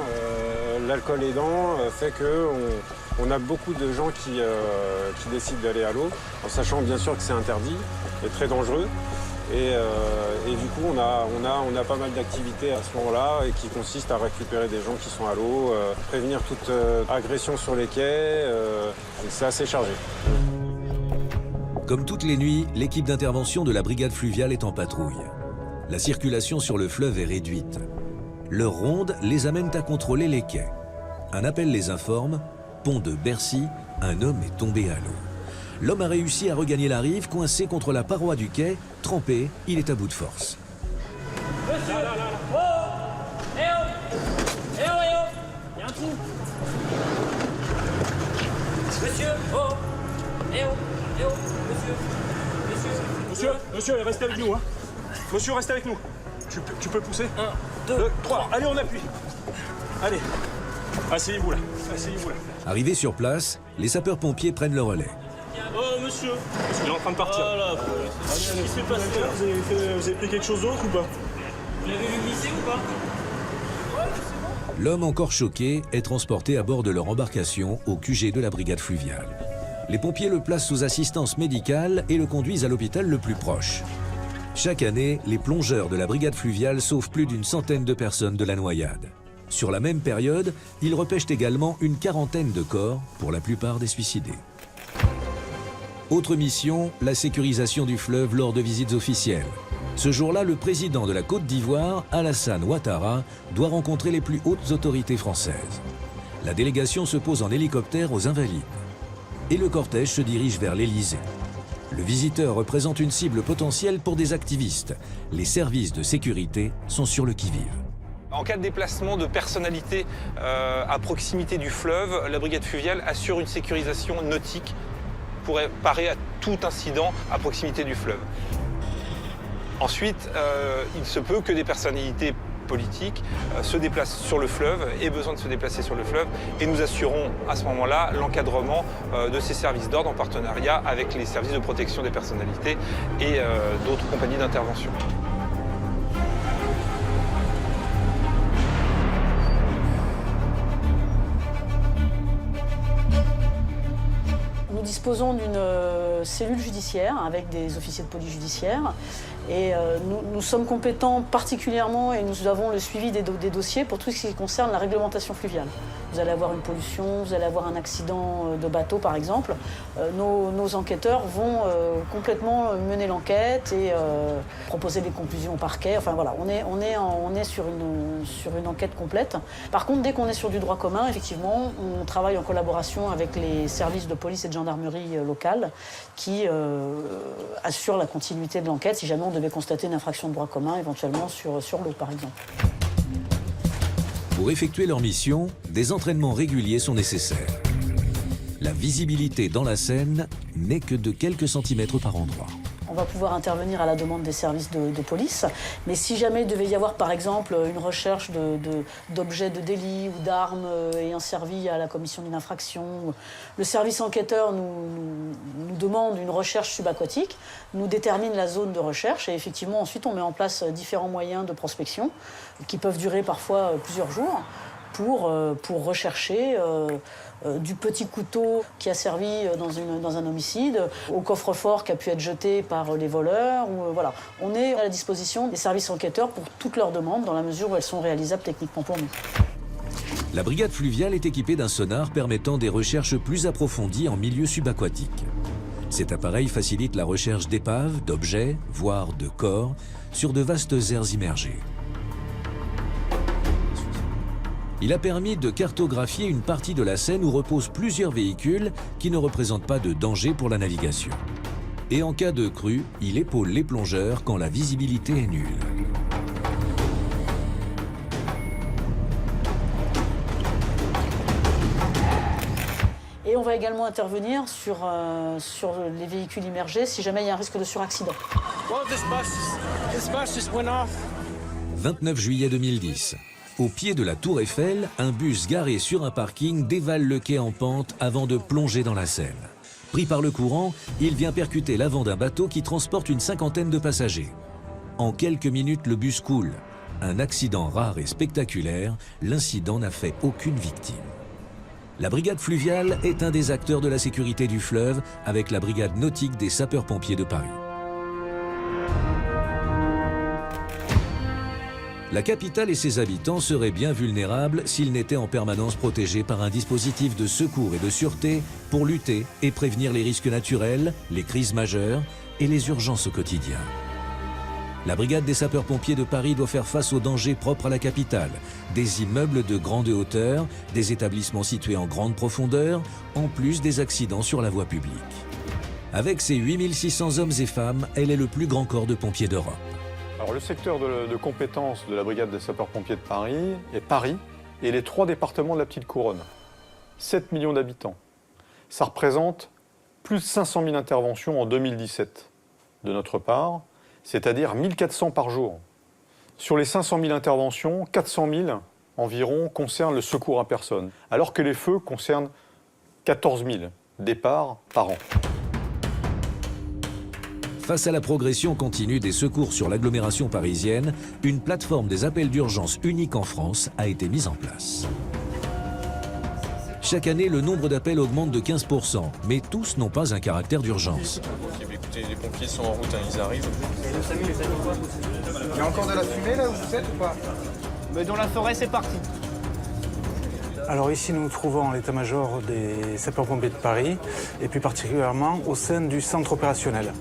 l'alcool aidant fait qu'on a beaucoup de gens qui décident d'aller à l'eau, en sachant bien sûr que c'est interdit et très dangereux. Et du coup, on a pas mal d'activités à ce moment-là et qui consistent à récupérer des gens qui sont à l'eau, prévenir toute agression sur les quais. C'est assez chargé. Comme toutes les nuits, l'équipe d'intervention de la brigade fluviale est en patrouille. La circulation sur le fleuve est réduite. Leurs rondes les amènent à contrôler les quais. Un appel les informe, pont de Bercy, un homme est tombé à l'eau. L'homme a réussi à regagner la rive, coincé contre la paroi du quai. Trempé, il est à bout de force. Monsieur, là. Oh Eh oh Il y a un trou. Monsieur, oh Monsieur, restez avec nous, hein. Monsieur, restez avec nous. Tu peux pousser 1, 2, 3. Allez, on appuie. Allez. Asseyez-vous là. Arrivés sur place, les sapeurs-pompiers prennent le relais. Oh, monsieur, il est en train de partir. Oh là, qu'est-ce qui s'est passé là? Vous avez pris quelque chose d'autre ou pas? Vous l'avez vu glisser ou pas? L'homme encore choqué est transporté à bord de leur embarcation au QG de la brigade fluviale. Les pompiers le placent sous assistance médicale et le conduisent à l'hôpital le plus proche. Chaque année, les plongeurs de la brigade fluviale sauvent plus d'une centaine de personnes de la noyade. Sur la même période, ils repêchent également une quarantaine de corps, pour la plupart des suicidés. Autre mission, la sécurisation du fleuve lors de visites officielles. Ce jour-là, le président de la Côte d'Ivoire, Alassane Ouattara, doit rencontrer les plus hautes autorités françaises. La délégation se pose en hélicoptère aux Invalides. Et le cortège se dirige vers l'Élysée. Le visiteur représente une cible potentielle pour des activistes. Les services de sécurité sont sur le qui-vive. En cas de déplacement de personnalités à proximité du fleuve, la brigade fluviale assure une sécurisation nautique pour parer à tout incident à proximité du fleuve. Ensuite, il se peut que des personnalités politiques se déplacent sur le fleuve, aient besoin de se déplacer sur le fleuve, et nous assurons à ce moment-là l'encadrement de ces services d'ordre en partenariat avec les services de protection des personnalités et d'autres compagnies d'intervention. Nous disposons d'une cellule judiciaire avec des officiers de police judiciaire et nous sommes compétents particulièrement et nous avons le suivi des dossiers pour tout ce qui concerne la réglementation fluviale. Vous allez avoir une pollution, vous allez avoir un accident de bateau par exemple. Nos enquêteurs vont complètement mener l'enquête et proposer des conclusions au parquet. Enfin voilà, on est sur une enquête complète. Par contre, dès qu'on est sur du droit commun, effectivement, on travaille en collaboration avec les services de police et de gendarmerie locale qui assurent la continuité de l'enquête si jamais on devait constater une infraction de droit commun, éventuellement sur l'eau par exemple. Pour effectuer leur mission, des entraînements réguliers sont nécessaires. La visibilité dans la Seine n'est que de quelques centimètres par endroit. On va pouvoir intervenir à la demande des services de police. Mais si jamais il devait y avoir, par exemple, une recherche d'objets de délit ou d'armes ayant servi à la commission d'une infraction, le service enquêteur nous demande une recherche subaquatique, nous détermine la zone de recherche et effectivement, ensuite, on met en place différents moyens de prospection qui peuvent durer parfois plusieurs jours pour rechercher du petit couteau qui a servi dans un homicide, au coffre-fort qui a pu être jeté par les voleurs. Voilà. On est à la disposition des services enquêteurs pour toutes leurs demandes, dans la mesure où elles sont réalisables techniquement pour nous. La brigade fluviale est équipée d'un sonar permettant des recherches plus approfondies en milieu subaquatique. Cet appareil facilite la recherche d'épaves, d'objets, voire de corps, sur de vastes aires immergées. Il a permis de cartographier une partie de la Seine où reposent plusieurs véhicules qui ne représentent pas de danger pour la navigation. Et en cas de crue, il épaule les plongeurs quand la visibilité est nulle. Et on va également intervenir sur les véhicules immergés si jamais il y a un risque de suraccident. 29 juillet 2010. Au pied de la Tour Eiffel, un bus garé sur un parking dévale le quai en pente avant de plonger dans la Seine. Pris par le courant, il vient percuter l'avant d'un bateau qui transporte une cinquantaine de passagers. En quelques minutes, le bus coule. Un accident rare et spectaculaire, l'incident n'a fait aucune victime. La brigade fluviale est un des acteurs de la sécurité du fleuve avec la brigade nautique des sapeurs-pompiers de Paris. La capitale et ses habitants seraient bien vulnérables s'ils n'étaient en permanence protégés par un dispositif de secours et de sûreté pour lutter et prévenir les risques naturels, les crises majeures et les urgences au quotidien. La brigade des sapeurs-pompiers de Paris doit faire face aux dangers propres à la capitale, des immeubles de grande hauteur, des établissements situés en grande profondeur, en plus des accidents sur la voie publique. Avec ses 8600 hommes et femmes, elle est le plus grand corps de pompiers d'Europe. Alors, le secteur de compétence de la brigade des sapeurs-pompiers de Paris est Paris et les 3 départements de la Petite Couronne. 7 millions d'habitants. Ça représente plus de 500 000 interventions en 2017 de notre part, c'est-à-dire 1400 par jour. Sur les 500 000 interventions, 400 000 environ concernent le secours à personne, alors que les feux concernent 14 000 départs par an. Face à la progression continue des secours sur l'agglomération parisienne, une plateforme des appels d'urgence unique en France a été mise en place. Chaque année, le nombre d'appels augmente de 15%, mais tous n'ont pas un caractère d'urgence. Écoutez, les pompiers sont en route, hein, ils arrivent. Il y a encore de la fumée là où vous êtes ou pas? Mais dans la forêt, c'est parti. Alors ici, nous nous trouvons à l'état-major des sapeurs-pompiers de Paris, et plus particulièrement au sein du centre opérationnel.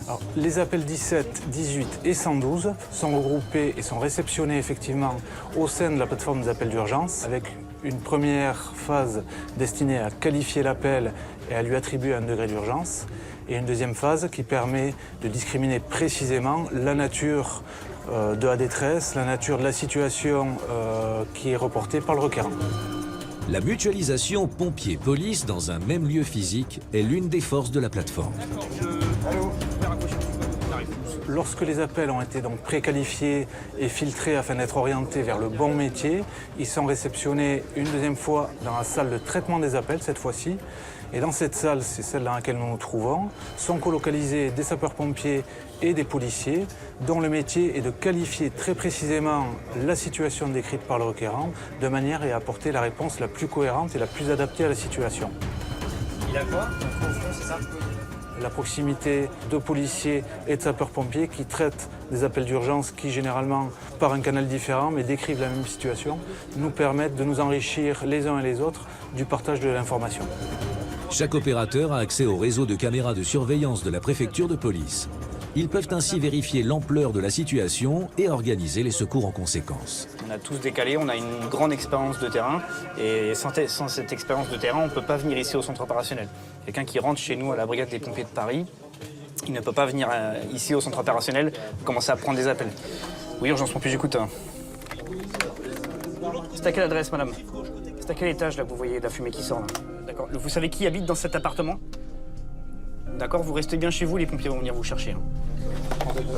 Alors, les appels 17, 18 et 112 sont regroupés et sont réceptionnés effectivement au sein de la plateforme des appels d'urgence, avec une première phase destinée à qualifier l'appel et à lui attribuer un degré d'urgence, et une deuxième phase qui permet de discriminer précisément la nature de la détresse, la nature de la situation qui est reportée par le requérant. La mutualisation pompiers-police dans un même lieu physique est l'une des forces de la plateforme. Lorsque les appels ont été donc préqualifiés et filtrés afin d'être orientés vers le bon métier, ils sont réceptionnés une deuxième fois dans la salle de traitement des appels cette fois-ci. Et dans cette salle, c'est celle dans laquelle nous nous trouvons, sont colocalisés des sapeurs-pompiers et des policiers dont le métier est de qualifier très précisément la situation décrite par le requérant de manière à apporter la réponse la plus cohérente et la plus adaptée à la situation. Il a quoi? C'est ça? La proximité de policiers et de sapeurs-pompiers qui traitent des appels d'urgence qui, généralement, par un canal différent, mais décrivent la même situation, nous permettent de nous enrichir les uns et les autres du partage de l'information. Chaque opérateur a accès au réseau de caméras de surveillance de la préfecture de police. Ils peuvent ainsi vérifier l'ampleur de la situation et organiser les secours en conséquence. On a tous décalé, on a une grande expérience de terrain et sans cette expérience de terrain, on ne peut pas venir ici au centre opérationnel. Quelqu'un qui rentre chez nous à la brigade des pompiers de Paris, il ne peut pas venir ici au centre opérationnel commencer à prendre des appels. Oui, urgence pompier, j'écoute. C'est à quelle adresse, madame? C'est à quel étage là que vous voyez la fumée qui sort là? D'accord. Vous savez qui habite dans cet appartement? D'accord, vous restez bien chez vous, les pompiers vont venir vous chercher.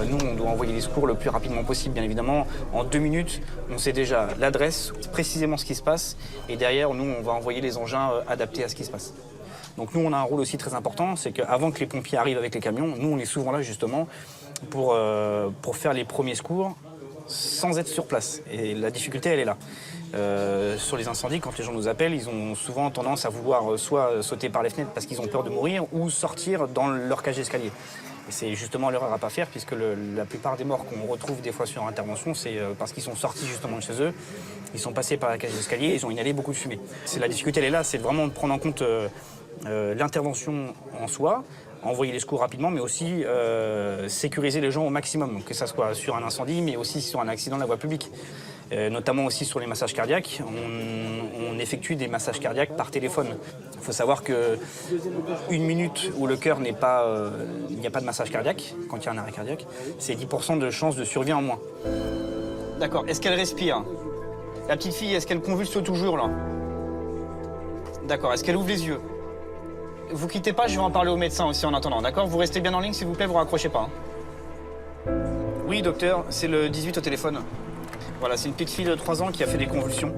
Nous, on doit envoyer les secours le plus rapidement possible, bien évidemment. En 2 minutes, on sait déjà l'adresse, précisément ce qui se passe. Et derrière, nous, on va envoyer les engins adaptés à ce qui se passe. Donc nous, on a un rôle aussi très important, c'est qu'avant que les pompiers arrivent avec les camions, nous, on est souvent là, justement, pour faire les premiers secours sans être sur place. Et la difficulté, elle est là. Sur les incendies, quand les gens nous appellent, ils ont souvent tendance à vouloir soit sauter par les fenêtres parce qu'ils ont peur de mourir ou sortir dans leur cage d'escalier. Et c'est justement l'erreur à ne pas faire puisque la plupart des morts qu'on retrouve des fois sur intervention, c'est parce qu'ils sont sortis justement de chez eux, ils sont passés par la cage d'escalier, ils ont inhalé beaucoup de fumée. La difficulté, elle est là, c'est vraiment de prendre en compte l'intervention en soi, envoyer les secours rapidement, mais aussi sécuriser les gens au maximum, donc que ça soit sur un incendie, mais aussi sur un accident de la voie publique. Notamment aussi sur les massages cardiaques. On effectue des massages cardiaques par téléphone. Il faut savoir que 1 minute où le cœur n'est pas, il n'y a pas de massage cardiaque, quand il y a un arrêt cardiaque, c'est 10% de chance de survie en moins. D'accord. Est-ce qu'elle respire? La petite fille, est-ce qu'elle convulse toujours là? D'accord. Est-ce qu'elle ouvre les yeux? Vous quittez pas, je vais en parler au médecin aussi en attendant, d'accord? Vous restez bien en ligne, s'il vous plaît, vous raccrochez pas. Oui, docteur, c'est le 18 au téléphone. Voilà, c'est une petite fille de 3 ans qui a fait des convulsions.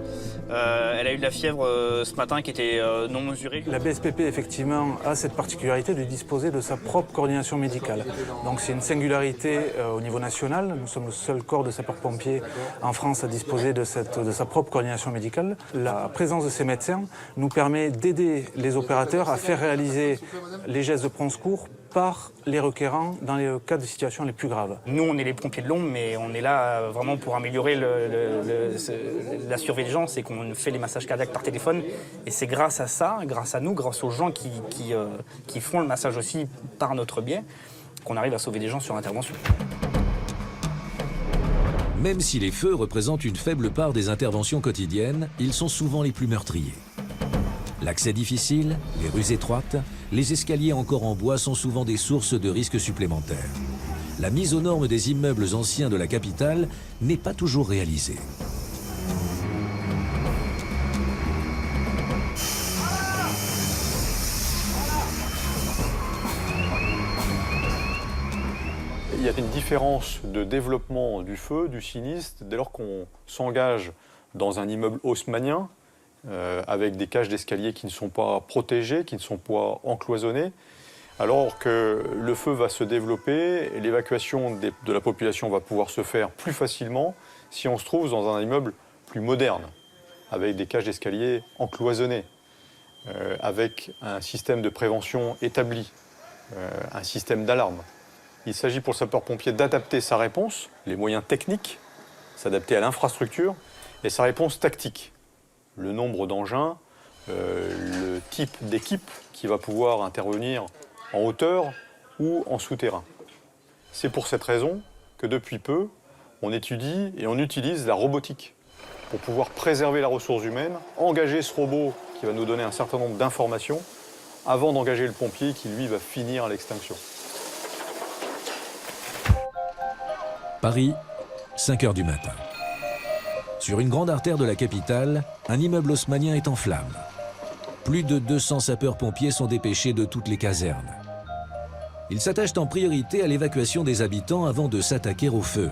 Elle a eu de la fièvre ce matin qui était non mesurée. La BSPP, effectivement, a cette particularité de disposer de sa propre coordination médicale. Donc c'est une singularité au niveau national. Nous sommes le seul corps de sapeurs-pompiers en France à disposer de sa propre coordination médicale. La présence de ces médecins nous permet d'aider les opérateurs à faire réaliser les gestes de prompt secours par les requérants dans les cas de situations les plus graves. Nous, on est les pompiers de l'ombre, mais on est là vraiment pour améliorer la survie des gens. C'est qu'on fait les massages cardiaques par téléphone. Et c'est grâce à ça, grâce à nous, grâce aux gens qui font le massage aussi par notre biais, qu'on arrive à sauver des gens sur intervention. Même si les feux représentent une faible part des interventions quotidiennes, ils sont souvent les plus meurtriers. L'accès difficile, les rues étroites, les escaliers encore en bois sont souvent des sources de risques supplémentaires. La mise aux normes des immeubles anciens de la capitale n'est pas toujours réalisée. Il y a une différence de développement du feu, du sinistre, dès lors qu'on s'engage dans un immeuble haussmannien, avec des cages d'escalier qui ne sont pas protégées, qui ne sont pas encloisonnées, Alors que le feu va se développer et l'évacuation de la population va pouvoir se faire plus facilement si on se trouve dans un immeuble plus moderne, avec des cages d'escalier encloisonnées, avec un système de prévention établi, un système d'alarme. Il s'agit pour le sapeur-pompier d'adapter sa réponse, les moyens techniques, s'adapter à l'infrastructure, et sa réponse tactique, le nombre d'engins, le type d'équipe qui va pouvoir intervenir en hauteur ou en souterrain. C'est pour cette raison que depuis peu, on étudie et on utilise la robotique pour pouvoir préserver la ressource humaine, engager ce robot qui va nous donner un certain nombre d'informations avant d'engager le pompier qui, lui, va finir à l'extinction. Paris, 5 h du matin. Sur une grande artère de la capitale, un immeuble haussmannien est en flammes. Plus de 200 sapeurs-pompiers sont dépêchés de toutes les casernes. Ils s'attachent en priorité à l'évacuation des habitants avant de s'attaquer au feu.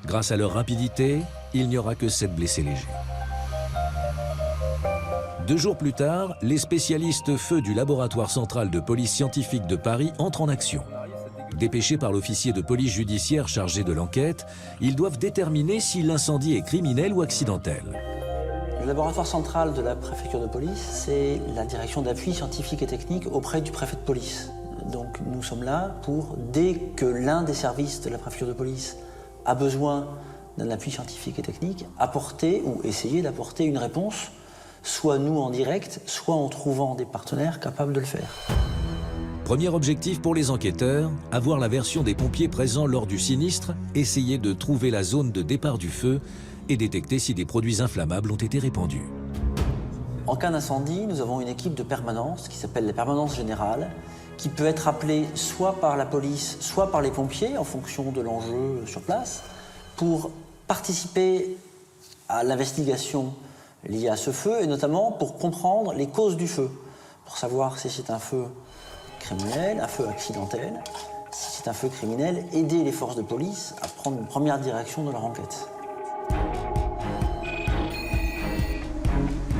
Grâce à leur rapidité, il n'y aura que 7 blessés légers. 2 jours plus tard, les spécialistes feu du laboratoire central de police scientifique de Paris entrent en action. Dépêchés par l'officier de police judiciaire chargé de l'enquête, ils doivent déterminer si l'incendie est criminel ou accidentel. Le laboratoire central de la préfecture de police, c'est la direction d'appui scientifique et technique auprès du préfet de police. Donc nous sommes là pour, dès que l'un des services de la préfecture de police a besoin d'un appui scientifique et technique, apporter ou essayer d'apporter une réponse, soit nous en direct, soit en trouvant des partenaires capables de le faire. Premier objectif pour les enquêteurs, avoir la version des pompiers présents lors du sinistre, essayer de trouver la zone de départ du feu et détecter si des produits inflammables ont été répandus. En cas d'incendie, nous avons une équipe de permanence qui s'appelle la permanence générale, qui peut être appelée soit par la police, soit par les pompiers, en fonction de l'enjeu sur place, pour participer à l'investigation liée à ce feu, et notamment pour comprendre les causes du feu, pour savoir si c'est un feu criminel, un feu accidentel. Si c'est un feu criminel, aider les forces de police à prendre une première direction de leur enquête.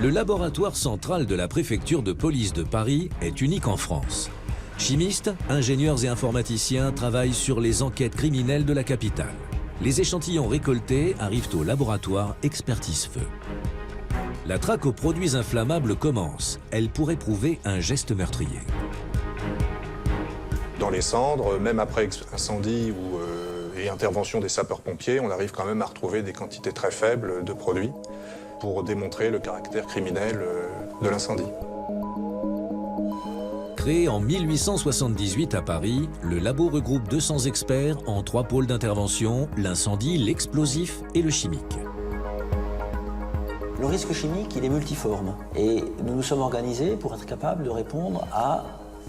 Le laboratoire central de la préfecture de police de Paris est unique en France. Chimistes, ingénieurs et informaticiens travaillent sur les enquêtes criminelles de la capitale. Les échantillons récoltés arrivent au laboratoire Expertise Feu. La traque aux produits inflammables commence. Elle pourrait prouver un geste meurtrier. Dans les cendres, même après incendie et intervention des sapeurs-pompiers, on arrive quand même à retrouver des quantités très faibles de produits pour démontrer le caractère criminel de l'incendie. Créé en 1878 à Paris, le labo regroupe 200 experts en 3 pôles d'intervention, l'incendie, l'explosif et le chimique. Le risque chimique, il est multiforme et nous nous sommes organisés pour être capables de répondre à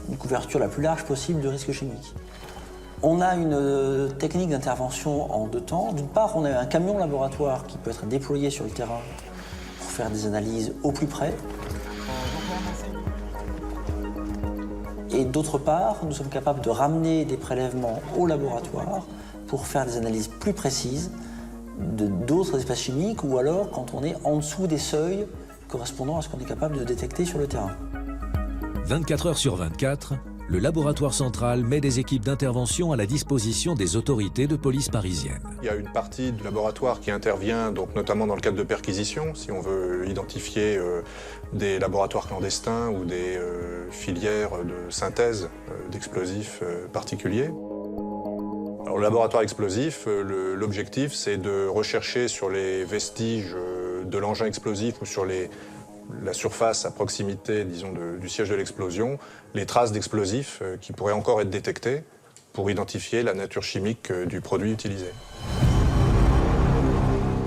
une couverture la plus large possible du risque chimique. On a une technique d'intervention en 2 temps. D'une part, on a un camion laboratoire qui peut être déployé sur le terrain pour faire des analyses au plus près. Et d'autre part, nous sommes capables de ramener des prélèvements au laboratoire pour faire des analyses plus précises d'autres espèces chimiques ou alors quand on est en dessous des seuils correspondant à ce qu'on est capable de détecter sur le terrain. 24 heures sur 24, le laboratoire central met des équipes d'intervention à la disposition des autorités de police parisiennes. Il y a une partie du laboratoire qui intervient, donc notamment dans le cadre de perquisitions, si on veut identifier des laboratoires clandestins ou des filières de synthèse d'explosifs particuliers. Alors, le laboratoire explosif, l'objectif, c'est de rechercher sur les vestiges de l'engin explosif ou sur la surface à proximité, disons, du siège de l'explosion, les traces d'explosifs qui pourraient encore être détectées pour identifier la nature chimique du produit utilisé.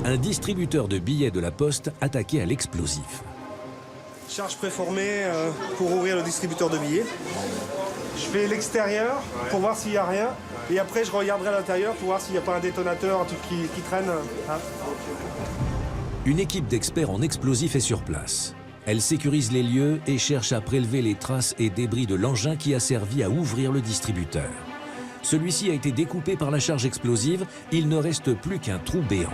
Un distributeur de billets de la Poste attaqué à l'explosif. Charge préformée pour ouvrir le distributeur de billets. Je fais l'extérieur pour voir s'il n'y a rien. Et après, je regarderai à l'intérieur pour voir s'il n'y a pas un détonateur, un truc qui traîne. Hein. Une équipe d'experts en explosifs est sur place. Elle sécurise les lieux et cherche à prélever les traces et débris de l'engin qui a servi à ouvrir le distributeur. Celui-ci a été découpé par la charge explosive, il ne reste plus qu'un trou béant.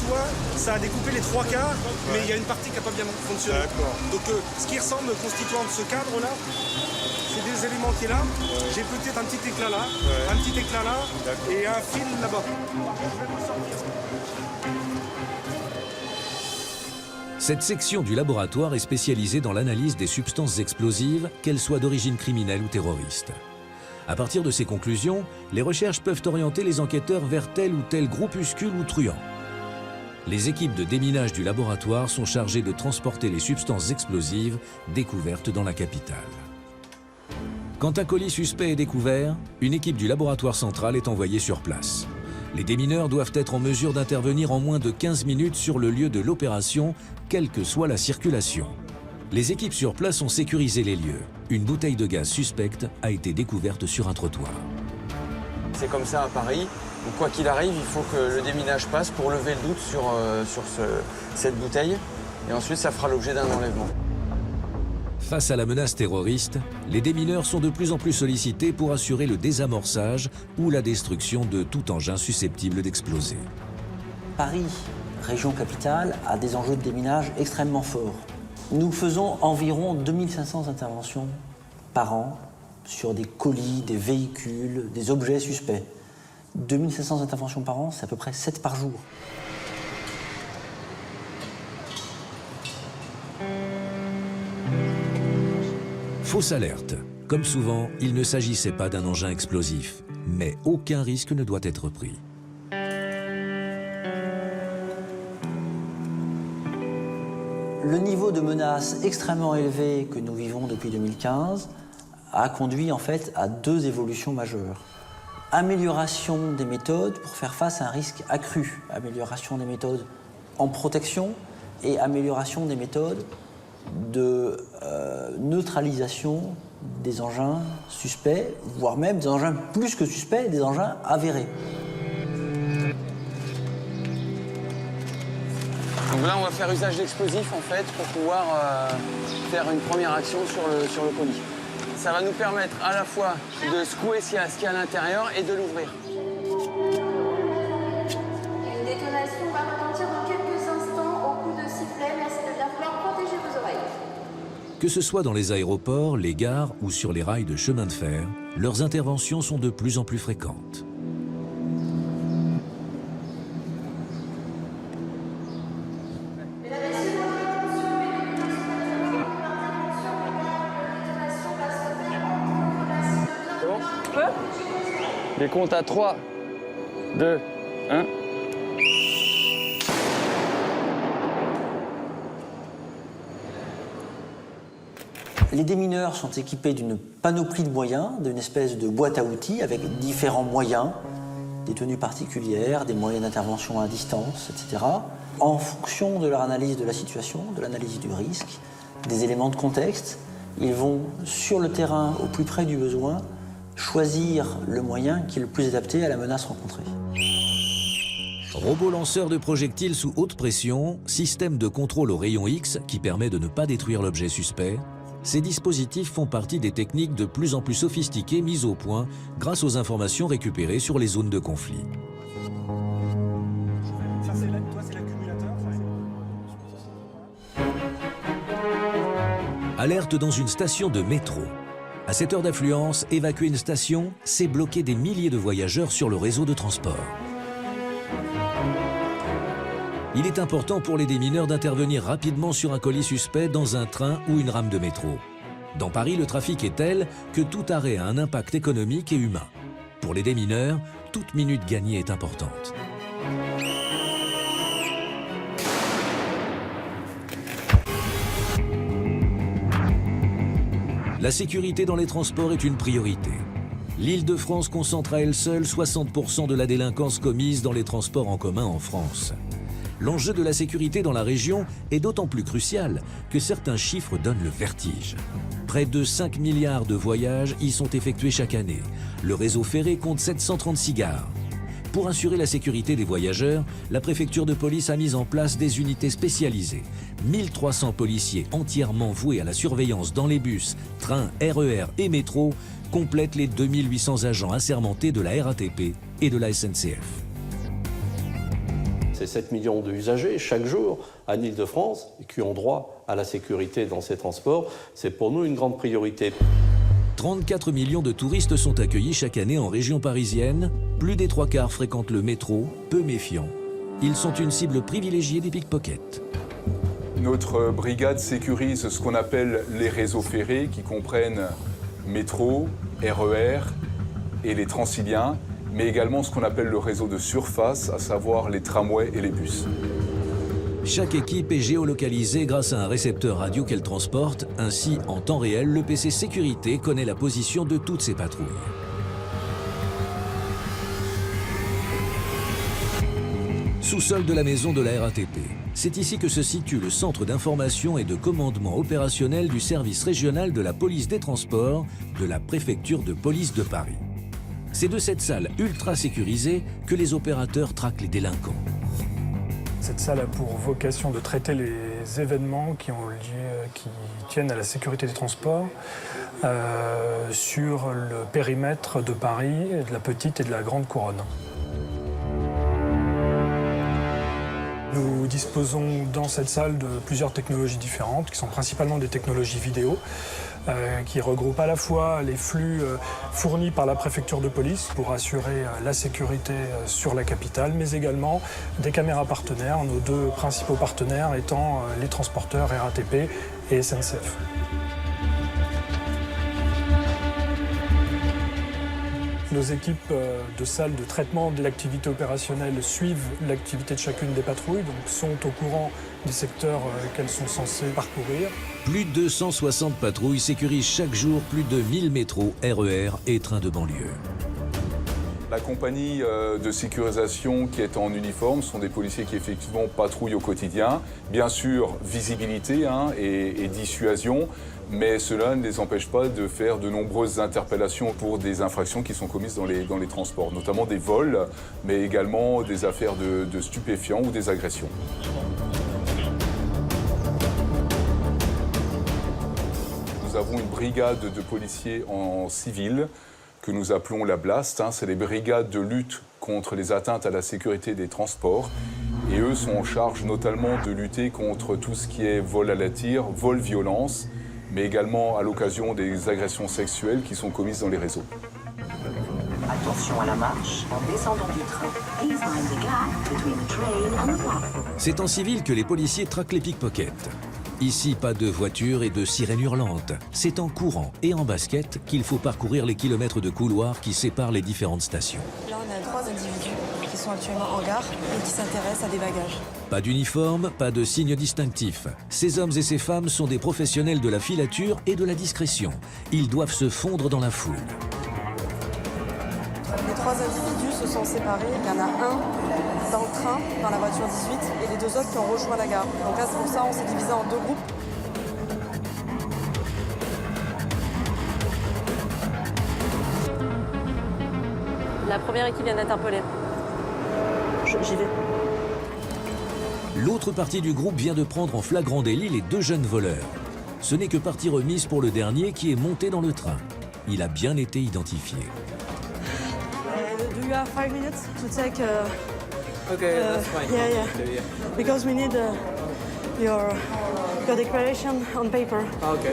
vois, ça a découpé les 3/4, mais il y a une partie qui n'a pas bien fonctionné. Donc ce qui ressemble constituant de ce cadre-là, c'est des éléments qui est là. J'ai peut-être un petit éclat là, un petit éclat là, et un fil là-bas. Cette section du laboratoire est spécialisée dans l'analyse des substances explosives, qu'elles soient d'origine criminelle ou terroriste. À partir de ces conclusions, les recherches peuvent orienter les enquêteurs vers tel ou tel groupuscule ou truand. Les équipes de déminage du laboratoire sont chargées de transporter les substances explosives découvertes dans la capitale. Quand un colis suspect est découvert, une équipe du laboratoire central est envoyée sur place. Les démineurs doivent être en mesure d'intervenir en moins de 15 minutes sur le lieu de l'opération, quelle que soit la circulation. Les équipes sur place ont sécurisé les lieux. Une bouteille de gaz suspecte a été découverte sur un trottoir. C'est comme ça à Paris. Donc quoi qu'il arrive, il faut que le déminage passe pour lever le doute sur cette bouteille. Et ensuite, ça fera l'objet d'un enlèvement. Face à la menace terroriste, les démineurs sont de plus en plus sollicités pour assurer le désamorçage ou la destruction de tout engin susceptible d'exploser. Paris, région capitale, a des enjeux de déminage extrêmement forts. Nous faisons environ 2500 interventions par an sur des colis, des véhicules, des objets suspects. 2500 interventions par an, c'est à peu près 7 par jour. Fausse alerte. Comme souvent, il ne s'agissait pas d'un engin explosif, mais aucun risque ne doit être pris. Le niveau de menace extrêmement élevé que nous vivons depuis 2015 a conduit en fait à 2 évolutions majeures. Amélioration des méthodes pour faire face à un risque accru. Amélioration des méthodes en protection et amélioration des méthodes de neutralisation des engins suspects, voire même des engins plus que suspects, des engins avérés. Donc là, on va faire usage d'explosifs en fait pour pouvoir faire une première action sur le colis. Ça va nous permettre à la fois de secouer ce qu'il y a à l'intérieur et de l'ouvrir. Une détonation va retentir dans quelques instants au coup de sifflet. Merci de bien vouloir protéger vos oreilles. Que ce soit dans les aéroports, les gares ou sur les rails de chemin de fer, leurs interventions sont de plus en plus fréquentes. Les comptes à 3, 2, 1. Les démineurs sont équipés d'une panoplie de moyens, d'une espèce de boîte à outils avec différents moyens, des tenues particulières, des moyens d'intervention à distance, etc. En fonction de leur analyse de la situation, de l'analyse du risque, des éléments de contexte, ils vont sur le terrain au plus près du besoin choisir le moyen qui est le plus adapté à la menace rencontrée. Robot lanceur de projectiles sous haute pression, système de contrôle au rayon X qui permet de ne pas détruire l'objet suspect, ces dispositifs font partie des techniques de plus en plus sophistiquées mises au point grâce aux informations récupérées sur les zones de conflit. Ça, c'est l'accumulateur. Alerte dans une station de métro. À cette heure d'affluence, évacuer une station, c'est bloquer des milliers de voyageurs sur le réseau de transport. Il est important pour les démineurs d'intervenir rapidement sur un colis suspect dans un train ou une rame de métro. Dans Paris, le trafic est tel que tout arrêt a un impact économique et humain. Pour les démineurs, toute minute gagnée est importante. La sécurité dans les transports est une priorité. L'Île-de-France concentre à elle seule 60% de la délinquance commise dans les transports en commun en France. L'enjeu de la sécurité dans la région est d'autant plus crucial que certains chiffres donnent le vertige. Près de 5 milliards de voyages y sont effectués chaque année. Le réseau ferré compte 736 gares. Pour assurer la sécurité des voyageurs, la préfecture de police a mis en place des unités spécialisées. 1300 policiers entièrement voués à la surveillance dans les bus, trains, RER et métros complètent les 2800 agents assermentés de la RATP et de la SNCF. C'est 7 millions d'usagers chaque jour en Ile-de-France qui ont droit à la sécurité dans ces transports. C'est pour nous une grande priorité. 34 millions de touristes sont accueillis chaque année en région parisienne. Plus des 3/4 fréquentent le métro, peu méfiants. Ils sont une cible privilégiée des pickpockets. Notre brigade sécurise ce qu'on appelle les réseaux ferrés qui comprennent métro, RER et les Transiliens, mais également ce qu'on appelle le réseau de surface, à savoir les tramways et les bus. Chaque équipe est géolocalisée grâce à un récepteur radio qu'elle transporte. Ainsi, en temps réel, le PC Sécurité connaît la position de toutes ses patrouilles. Sous-sol de la maison de la RATP. C'est ici que se situe le centre d'information et de commandement opérationnel du service régional de la police des transports de la préfecture de police de Paris. C'est de cette salle ultra sécurisée que les opérateurs traquent les délinquants. Cette salle a pour vocation de traiter les événements qui tiennent à la sécurité des transports sur le périmètre de Paris, de la petite et de la grande couronne. Nous disposons dans cette salle de plusieurs technologies différentes, qui sont principalement des technologies vidéo, qui regroupent à la fois les flux fournis par la préfecture de police pour assurer la sécurité sur la capitale, mais également des caméras partenaires, nos deux principaux partenaires étant les transporteurs RATP et SNCF. Nos équipes de salles de traitement de l'activité opérationnelle suivent l'activité de chacune des patrouilles, donc sont au courant des secteurs qu'elles sont censées parcourir. Plus de 260 patrouilles sécurisent chaque jour plus de 1000 métros, RER et trains de banlieue. La compagnie de sécurisation qui est en uniforme sont des policiers qui effectivement patrouillent au quotidien. Bien sûr, visibilité et dissuasion, mais cela ne les empêche pas de faire de nombreuses interpellations pour des infractions qui sont commises dans les transports, notamment des vols, mais également des affaires de stupéfiants ou des agressions. Nous avons une brigade de policiers en civil que nous appelons la BLAST. C'est les brigades de lutte contre les atteintes à la sécurité des transports. Et eux sont en charge notamment de lutter contre tout ce qui est vol à la tire, vol violence, mais également à l'occasion des agressions sexuelles qui sont commises dans les réseaux. Attention à la marche en descendant du train. Please mind the gap between the train and the platform. C'est en civil que les policiers traquent les pickpockets. Ici, pas de voitures et de sirènes hurlantes. C'est en courant et en basket qu'il faut parcourir les kilomètres de couloirs qui séparent les différentes stations. Là, on a 3 individus qui sont actuellement en gare et qui s'intéressent à des bagages. Pas d'uniforme, pas de signe distinctif. Ces hommes et ces femmes sont des professionnels de la filature et de la discrétion. Ils doivent se fondre dans la foule. Les 3 individus se sont séparés. Il y en a un dans le train, dans la voiture 18, et les 2 autres qui ont rejoint la gare. Donc là, c'est pour ça qu'on s'est divisé en 2 groupes. La première équipe vient d'interpeller. J'y vais. L'autre partie du groupe vient de prendre en flagrant délit les 2 jeunes voleurs. Ce n'est que partie remise pour le dernier qui est monté dans le train. Il a bien été identifié. Do you have 5 minutes to take Okay, that's fine. Yeah. Because we need your declaration on paper. Okay.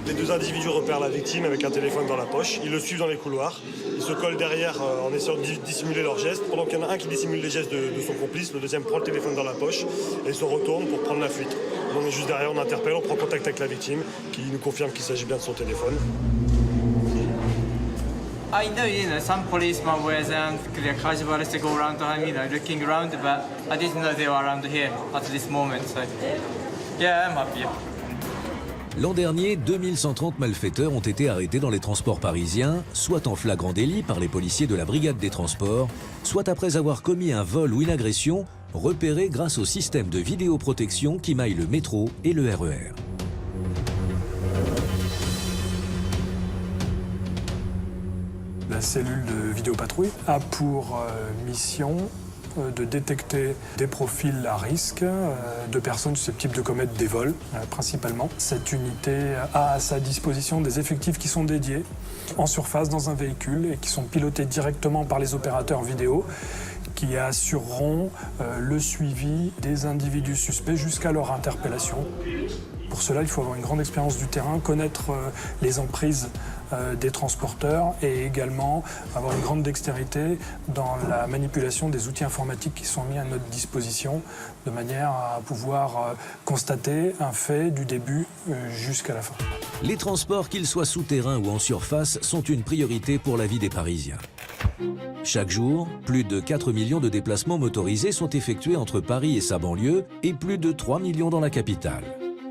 Les 2 individus repèrent la victime avec un téléphone dans la poche. Ils le suivent dans les couloirs. Ils se collent derrière en essayant de dissimuler leurs gestes. Pendant qu'il y en a un qui dissimule les gestes de son complice, le deuxième prend le téléphone dans la poche et se retourne pour prendre la fuite. On est juste derrière, on interpelle, on prend contact avec la victime qui nous confirme qu'il s'agit bien de son téléphone. I know, some policemen were then casual to go around and looking around, but I didn't know they were around here at this moment. So, yeah, I'm happy. L'an dernier, 2130 malfaiteurs ont été arrêtés dans les transports parisiens, soit en flagrant délit par les policiers de la brigade des transports, soit après avoir commis un vol ou une agression, repérés grâce au système de vidéoprotection qui maille le métro et le RER. La cellule de vidéopatrouille a pour mission de détecter des profils à risque de personnes susceptibles de commettre des vols, principalement. Cette unité a à sa disposition des effectifs qui sont dédiés en surface dans un véhicule et qui sont pilotés directement par les opérateurs vidéo qui assureront le suivi des individus suspects jusqu'à leur interpellation. Pour cela, il faut avoir une grande expérience du terrain, connaître les emprises des transporteurs et également avoir une grande dextérité dans la manipulation des outils informatiques qui sont mis à notre disposition de manière à pouvoir constater un fait du début jusqu'à la fin. Les transports, qu'ils soient souterrains ou en surface, sont une priorité pour la vie des Parisiens. Chaque jour, plus de 4 millions de déplacements motorisés sont effectués entre Paris et sa banlieue et plus de 3 millions dans la capitale.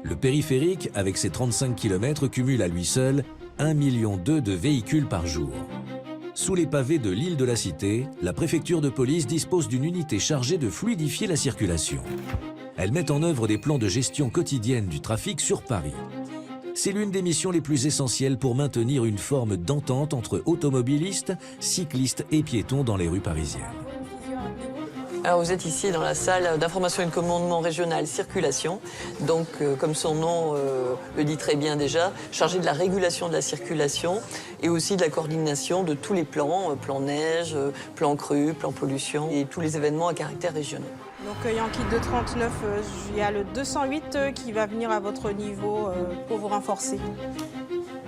Le périphérique, avec ses 35 km, cumule à lui seul 1,2 million de véhicules par jour. Sous les pavés de l'île de la Cité, la préfecture de police dispose d'une unité chargée de fluidifier la circulation. Elle met en œuvre des plans de gestion quotidienne du trafic sur Paris. C'est l'une des missions les plus essentielles pour maintenir une forme d'entente entre automobilistes, cyclistes et piétons dans les rues parisiennes. Alors vous êtes ici dans la salle d'information et de commandement régional circulation, donc comme son nom le dit très bien déjà, chargé de la régulation de la circulation et aussi de la coordination de tous les plans, plan neige, plan crue, plan pollution et tous les événements à caractère régional. Donc il y a un kit de 39, il y a le 208 qui va venir à votre niveau pour vous renforcer.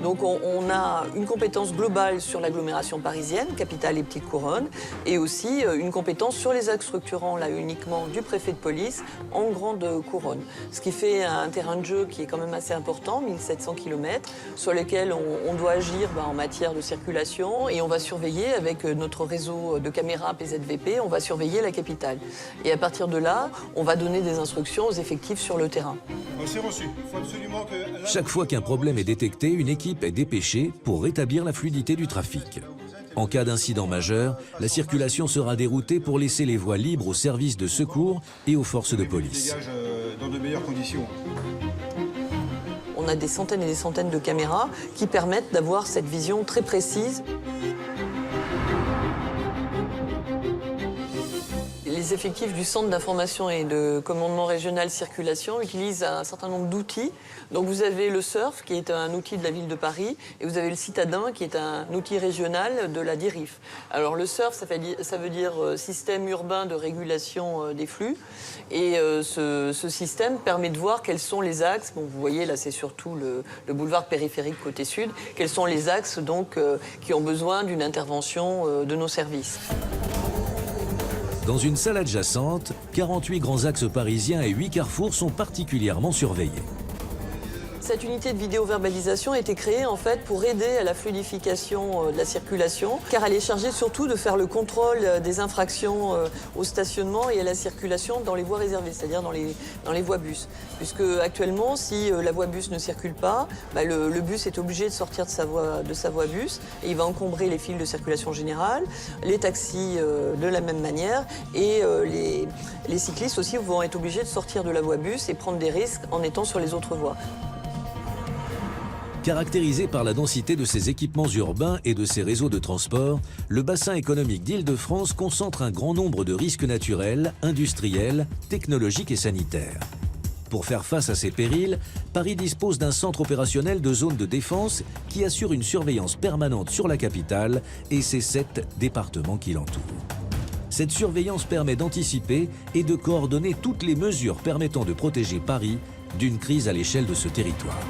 Donc on a une compétence globale sur l'agglomération parisienne, capitale et petite couronne, et aussi une compétence sur les axes structurants, là uniquement du préfet de police, en grande couronne. Ce qui fait un terrain de jeu qui est quand même assez important, 1700 km, sur lequel on doit agir en matière de circulation, et on va surveiller avec notre réseau de caméras PZVP, on va surveiller la capitale. Et à partir de là, on va donner des instructions aux effectifs sur le terrain. C'est reçu. Il faut absolument que... Chaque fois qu'un problème est détecté, une équipe est dépêchée pour rétablir la fluidité du trafic. En cas d'incident majeur, la circulation sera déroutée pour laisser les voies libres aux services de secours et aux forces de police. Dans de meilleures conditions. On a des centaines et des centaines de caméras qui permettent d'avoir cette vision très précise. Les effectifs du Centre d'information et de commandement régional circulation utilisent un certain nombre d'outils. Donc vous avez le SURF, qui est un outil de la ville de Paris, et vous avez le Citadin, qui est un outil régional de la DIRIF. Alors le SURF, ça veut dire système urbain de régulation des flux. Et ce système permet de voir quels sont les axes. Bon, vous voyez, là, c'est surtout le boulevard périphérique côté sud. Quels sont les axes donc, qui ont besoin d'une intervention de nos services. Dans une salle adjacente, 48 grands axes parisiens et 8 carrefours sont particulièrement surveillés. Cette unité de vidéo-verbalisation a été créée en fait pour aider à la fluidification de la circulation, car elle est chargée surtout de faire le contrôle des infractions au stationnement et à la circulation dans les voies réservées, c'est-à-dire dans les voies bus. Puisque actuellement, si la voie bus ne circule pas, le bus est obligé de sortir de sa voie bus et il va encombrer les fils de circulation générale, les taxis de la même manière et les cyclistes aussi vont être obligés de sortir de la voie bus et prendre des risques en étant sur les autres voies. Caractérisé par la densité de ses équipements urbains et de ses réseaux de transport, le bassin économique d'Île-de-France concentre un grand nombre de risques naturels, industriels, technologiques et sanitaires. Pour faire face à ces périls, Paris dispose d'un centre opérationnel de zone de défense qui assure une surveillance permanente sur la capitale et ses 7 départements qui l'entourent. Cette surveillance permet d'anticiper et de coordonner toutes les mesures permettant de protéger Paris d'une crise à l'échelle de ce territoire.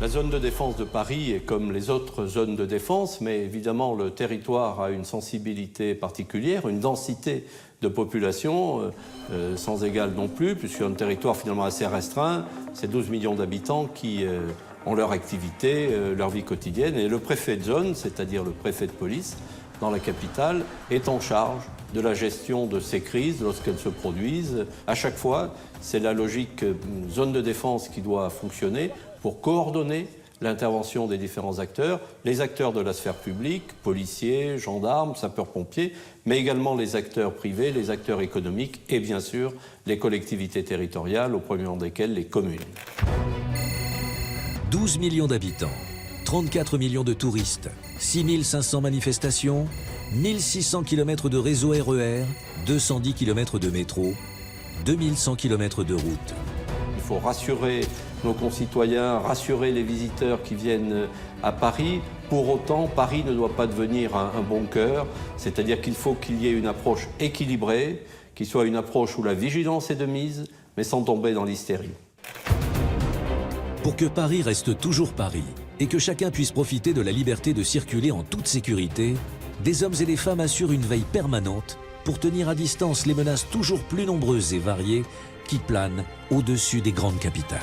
La zone de défense de Paris est comme les autres zones de défense, mais évidemment le territoire a une sensibilité particulière, une densité de population sans égale non plus, puisqu'il y a un territoire finalement assez restreint, c'est 12 millions d'habitants qui ont leur activité, leur vie quotidienne, et le préfet de zone, c'est-à-dire le préfet de police, dans la capitale, est en charge de la gestion de ces crises lorsqu'elles se produisent. À chaque fois, c'est la logique zone de défense qui doit fonctionner pour coordonner l'intervention des différents acteurs, les acteurs de la sphère publique, policiers, gendarmes, sapeurs-pompiers, mais également les acteurs privés, les acteurs économiques et bien sûr les collectivités territoriales, au premier rang desquelles les communes. 12 millions d'habitants, 34 millions de touristes, 6500 manifestations, 1600 km de réseau RER, 210 km de métro, 2100 km de route. Il faut rassurer nos concitoyens, rassurer les visiteurs qui viennent à Paris. Pour autant, Paris ne doit pas devenir un bunker, c'est-à-dire qu'il faut qu'il y ait une approche équilibrée, qui soit une approche où la vigilance est de mise, mais sans tomber dans l'hystérie. Pour que Paris reste toujours Paris et que chacun puisse profiter de la liberté de circuler en toute sécurité, des hommes et des femmes assurent une veille permanente pour tenir à distance les menaces toujours plus nombreuses et variées qui planent au-dessus des grandes capitales.